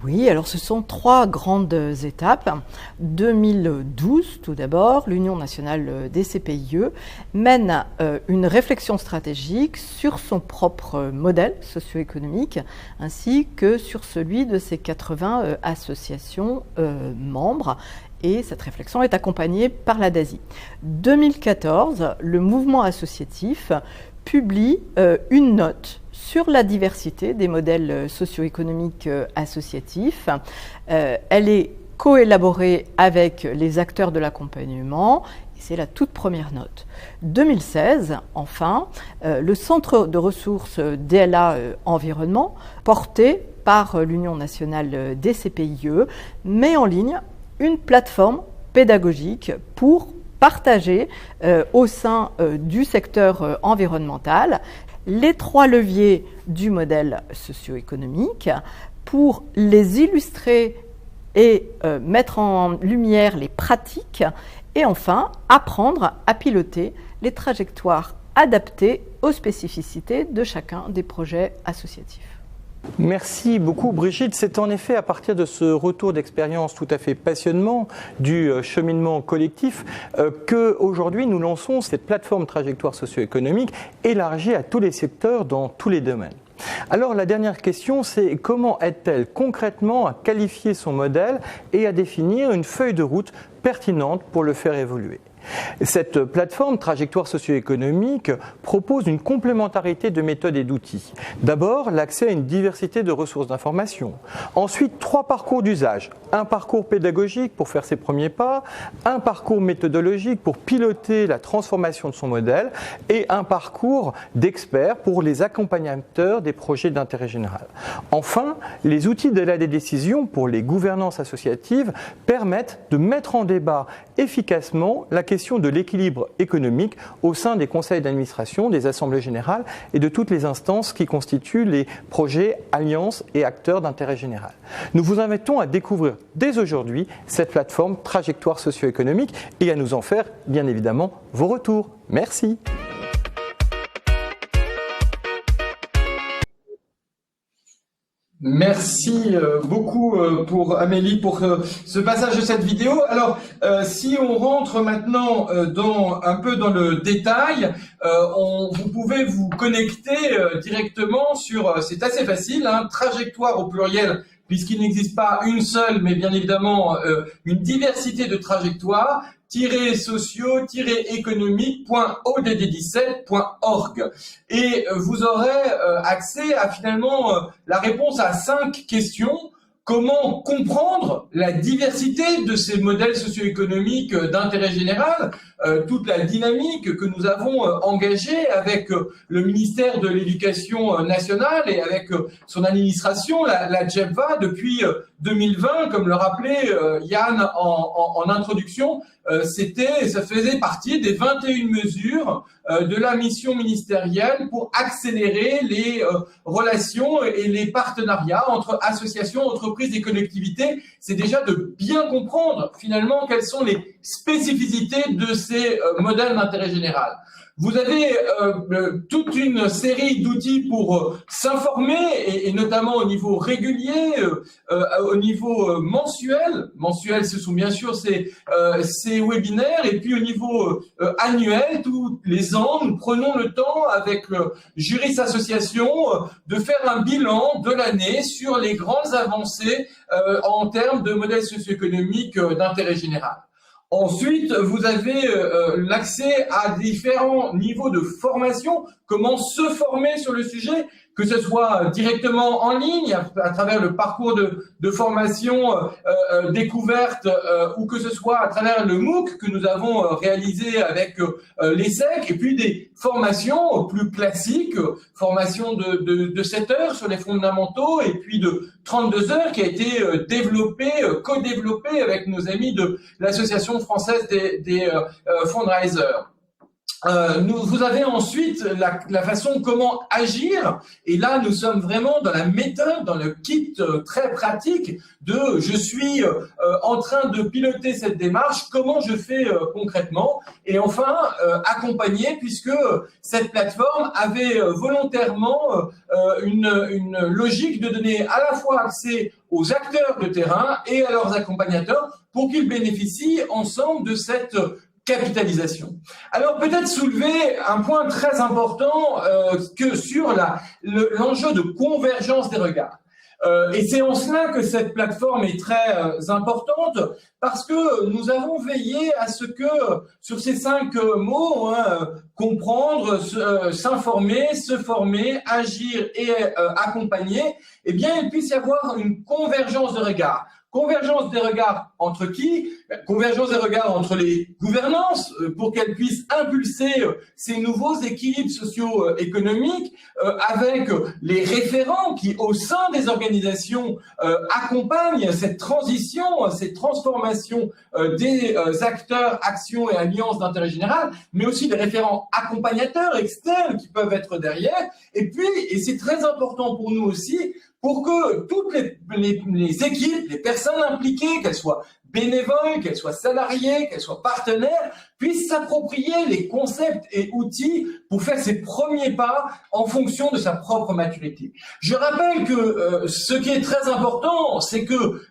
Oui, alors ce sont 3 grandes étapes. 2012, tout d'abord, l'Union nationale des CPIE mène une réflexion stratégique sur son propre modèle socio-économique ainsi que sur celui de ses 80 associations membres. Et cette réflexion est accompagnée par la DASI. 2014, le mouvement associatif publie une note sur la diversité des modèles socio-économiques associatifs. Elle est coélaborée avec les acteurs de l'accompagnement. c'est la toute première note. 2016, enfin, le centre de ressources DLA Environnement, porté par l'Union nationale des CPIE, met en ligne une plateforme pédagogique pour partager au sein du secteur environnemental les 3 leviers du modèle socio-économique pour les illustrer et mettre en lumière les pratiques et enfin apprendre à piloter les trajectoires adaptées aux spécificités de chacun des projets associatifs. Merci beaucoup Brigitte. C'est en effet à partir de ce retour d'expérience tout à fait passionnant du cheminement collectif que aujourd'hui nous lançons cette plateforme trajectoire socio-économique élargie à tous les secteurs dans tous les domaines. Alors la dernière question, c'est comment aide-t-elle concrètement à qualifier son modèle et à définir une feuille de route pertinente pour le faire évoluer ? Cette plateforme trajectoire socio-économique propose une complémentarité de méthodes et d'outils. D'abord, l'accès à une diversité de ressources d'information. Ensuite, 3 parcours d'usage. Un parcours pédagogique pour faire ses premiers pas, un parcours méthodologique pour piloter la transformation de son modèle et un parcours d'experts pour les accompagnateurs des projets d'intérêt général. Enfin, les outils de l'aide des décisions pour les gouvernances associatives permettent de mettre en débat efficacement la question de l'équilibre économique au sein des conseils d'administration, des assemblées générales et de toutes les instances qui constituent les projets, alliances et acteurs d'intérêt général. Nous vous invitons à découvrir dès aujourd'hui cette plateforme trajectoire socio-économique et à nous en faire bien évidemment vos retours. Merci. Merci beaucoup pour Amélie pour ce passage de cette vidéo. Alors, si on rentre maintenant un peu dans le détail, vous pouvez vous connecter directement sur, c'est assez facile, hein, trajectoire au pluriel, puisqu'il n'existe pas une seule, mais bien évidemment une diversité de trajectoires, socio-économique.odd17.org et vous aurez accès à finalement la réponse à 5 questions. Comment comprendre la diversité de ces modèles socio-économiques d'intérêt général, toute la dynamique que nous avons engagée avec le ministère de l'Éducation nationale et avec son administration, la JEPVA, depuis 2020, comme le rappelait Yann en introduction, ça faisait partie des 21 mesures de la mission ministérielle pour accélérer les relations et les partenariats entre associations, entreprises et collectivités. C'est déjà de bien comprendre finalement quelles sont les spécificités de ces modèles d'intérêt général. Vous avez toute une série d'outils pour s'informer et notamment au niveau régulier, au niveau mensuel. Mensuel, ce sont bien sûr ces webinaires et puis au niveau annuel, tous les ans, nous prenons le temps avec Juris Association de faire un bilan de l'année sur les grandes avancées en termes de modèles socio-économiques d'intérêt général. Ensuite, vous avez l'accès à différents niveaux de formation, comment se former sur le sujet, que ce soit directement en ligne, à travers le parcours de formation découverte, ou que ce soit à travers le MOOC que nous avons réalisé avec l'ESSEC, et puis des formations plus classiques, formation de 7 heures sur les fondamentaux, et puis de 32 heures qui a été co-développée avec nos amis de l'Association française des fundraisers. Vous avez ensuite la façon comment agir, et là nous sommes vraiment dans la méthode, dans le kit très pratique de je suis en train de piloter cette démarche, comment je fais concrètement, et enfin accompagner, puisque cette plateforme avait volontairement une logique de donner à la fois accès aux acteurs de terrain et à leurs accompagnateurs pour qu'ils bénéficient ensemble de cette capitalisation. Alors peut-être soulever un point très important que sur l'enjeu de convergence des regards. Et c'est en cela que cette plateforme est très importante, parce que nous avons veillé à ce que, sur ces 5 mots, comprendre, s'informer, se former, agir et accompagner, eh bien il puisse y avoir une convergence de regards. Convergence des regards entre qui? Convergence des regards entre les gouvernances pour qu'elles puissent impulser ces nouveaux équilibres socio-économiques avec les référents qui, au sein des organisations, accompagnent cette transition, cette transformation des acteurs, actions et alliances d'intérêt général, mais aussi des référents accompagnateurs externes qui peuvent être derrière. Et puis, et c'est très important pour nous aussi, pour que toutes les équipes, les personnes impliquées, qu'elles soient bénévoles, qu'elles soient salariées, qu'elles soient partenaires, puissent s'approprier les concepts et outils pour faire ses premiers pas en fonction de sa propre maturité. Je rappelle que ce qui est très important, c'est que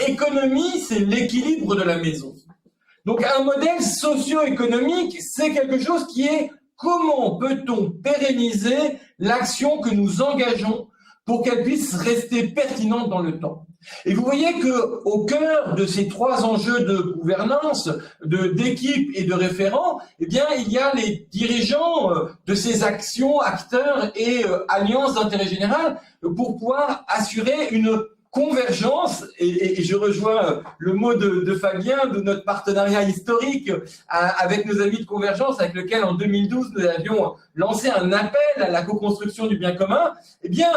économie, c'est l'équilibre de la maison. Donc un modèle socio-économique, c'est quelque chose qui est comment peut-on pérenniser l'action que nous engageons pour qu'elle puisse rester pertinente dans le temps. Et vous voyez que au cœur de ces trois enjeux de gouvernance, d'équipe et de référents, eh bien, il y a les dirigeants de ces actions, acteurs et alliances d'intérêt général pour pouvoir assurer une convergence, et je rejoins le mot de Fabien, de notre partenariat historique avec nos amis de Convergence, avec lequel en 2012 nous avions lancé un appel à la co-construction du bien commun. Eh bien,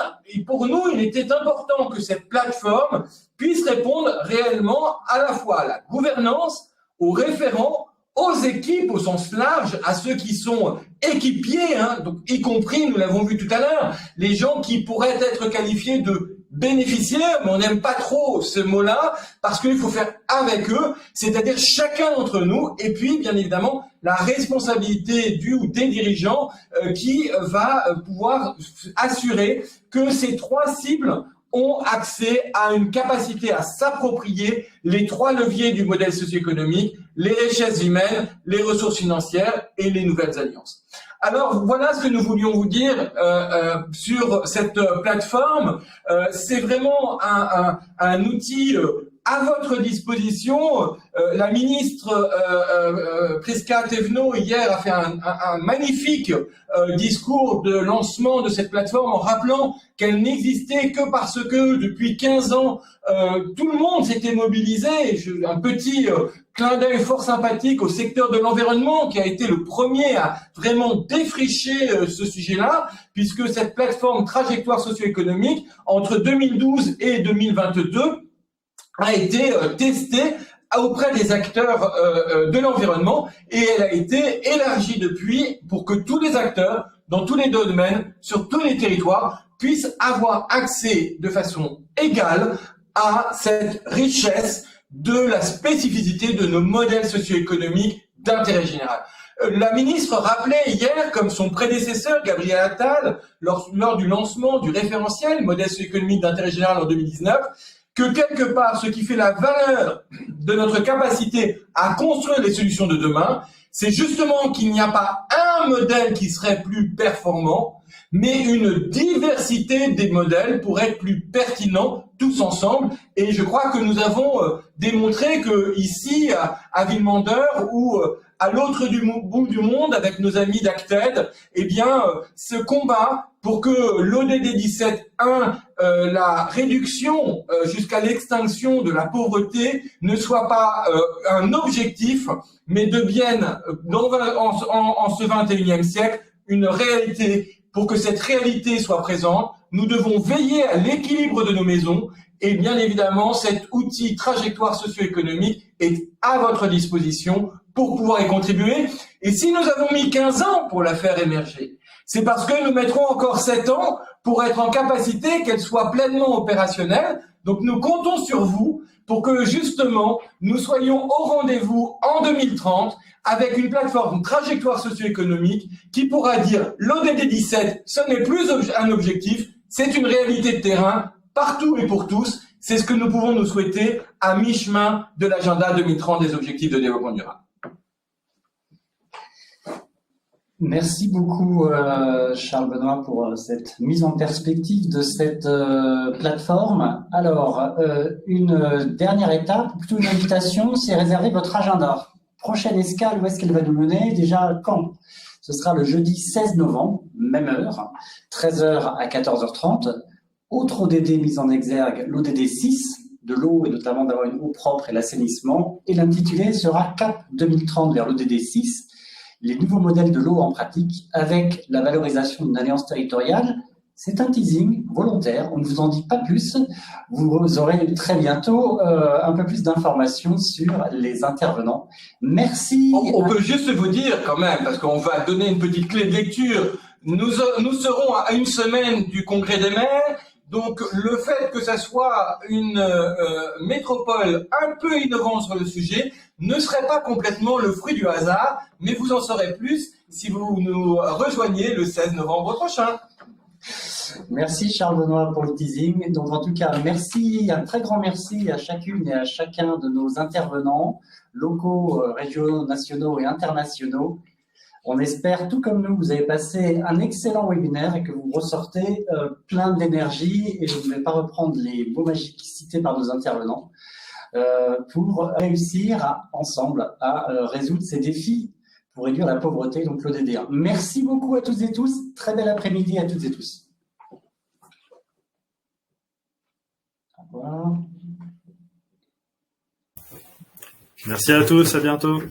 pour nous, il était important que cette plateforme puisse répondre réellement à la fois à la gouvernance, aux référents, aux équipes au sens large, à ceux qui sont équipiers, donc y compris, nous l'avons vu tout à l'heure, les gens qui pourraient être qualifiés de bénéficiaires, mais on n'aime pas trop ce mot-là, parce qu'il faut faire avec eux, c'est-à-dire chacun d'entre nous, et puis bien évidemment la responsabilité du ou des dirigeants qui va pouvoir assurer que ces trois cibles ont accès à une capacité à s'approprier les trois leviers du modèle socio-économique, les richesses humaines, les ressources financières et les nouvelles alliances. Alors voilà ce que nous voulions vous dire sur cette plateforme. C'est vraiment un outil à votre disposition. La ministre Prisca Thévenot hier a fait un magnifique discours de lancement de cette plateforme en rappelant qu'elle n'existait que parce que depuis 15 ans, tout le monde s'était mobilisé. Un petit clin d'œil fort sympathique au secteur de l'environnement qui a été le premier à vraiment défricher ce sujet-là, puisque cette plateforme trajectoire socio-économique entre 2012 et 2022 a été testée auprès des acteurs de l'environnement et elle a été élargie depuis pour que tous les acteurs dans tous les domaines, sur tous les territoires, puissent avoir accès de façon égale à cette richesse de la spécificité de nos modèles socio-économiques d'intérêt général. La ministre rappelait hier, comme son prédécesseur Gabriel Attal, lors du lancement du référentiel modèle socio-économique d'intérêt général en 2019, que quelque part, ce qui fait la valeur de notre capacité à construire les solutions de demain, c'est justement qu'il n'y a pas un modèle qui serait plus performant, mais une diversité des modèles pour être plus pertinents tous ensemble. Et je crois que nous avons démontré que ici, à Villemandeur ou à l'autre bout du monde, avec nos amis d'Acted, eh bien, ce combat pour que l'ODD 17.1, la réduction jusqu'à l'extinction de la pauvreté, ne soit pas un objectif, mais devienne, en ce 21e siècle, une réalité. Pour que cette réalité soit présente, nous devons veiller à l'équilibre de nos maisons et bien évidemment, cet outil trajectoire socio-économique est à votre disposition pour pouvoir y contribuer. Et si nous avons mis 15 ans pour la faire émerger, c'est parce que nous mettrons encore 7 ans pour être en capacité qu'elle soit pleinement opérationnelle. Donc nous comptons sur vous pour que justement nous soyons au rendez-vous en 2030 avec une plateforme trajectoire socio-économique qui pourra dire l'ODD 17, ce n'est plus un objectif, c'est une réalité de terrain partout et pour tous. C'est ce que nous pouvons nous souhaiter à mi-chemin de l'agenda 2030 des objectifs de développement durable. Merci beaucoup Charles Benoît pour cette mise en perspective de cette plateforme. Alors, une dernière étape, plutôt une invitation, c'est réserver votre agenda. Prochaine escale, où est-ce qu'elle va nous mener? Déjà, quand? Ce sera le jeudi 16 novembre, même heure, 13h à 14h30. Autre ODD mise en exergue, l'ODD 6, de l'eau et notamment d'avoir une eau propre et l'assainissement. Et l'intitulé sera CAP 2030 vers l'ODD 6, les nouveaux modèles de l'eau en pratique avec la valorisation d'une alliance territoriale. C'est un teasing volontaire, on ne vous en dit pas plus. Vous aurez très bientôt un peu plus d'informations sur les intervenants. Merci. On peut juste vous dire quand même, parce qu'on va donner une petite clé de lecture, nous serons à une semaine du Congrès des maires, donc le fait que ça soit une métropole un peu innovante sur le sujet ne serait pas complètement le fruit du hasard, mais vous en saurez plus si vous nous rejoignez le 16 novembre prochain. Merci Charles Benoît pour le teasing. Donc en tout cas, merci, un très grand merci à chacune et à chacun de nos intervenants, locaux, régionaux, nationaux et internationaux. On espère, tout comme nous, vous avez passé un excellent webinaire et que vous ressortez plein d'énergie, et je ne vais pas reprendre les mots magiques cités par nos intervenants, pour réussir ensemble à résoudre ces défis pour réduire la pauvreté, donc l'ODD 1. Merci beaucoup à toutes et tous. Très bel après-midi à toutes et tous. Au revoir. Merci à tous, à bientôt.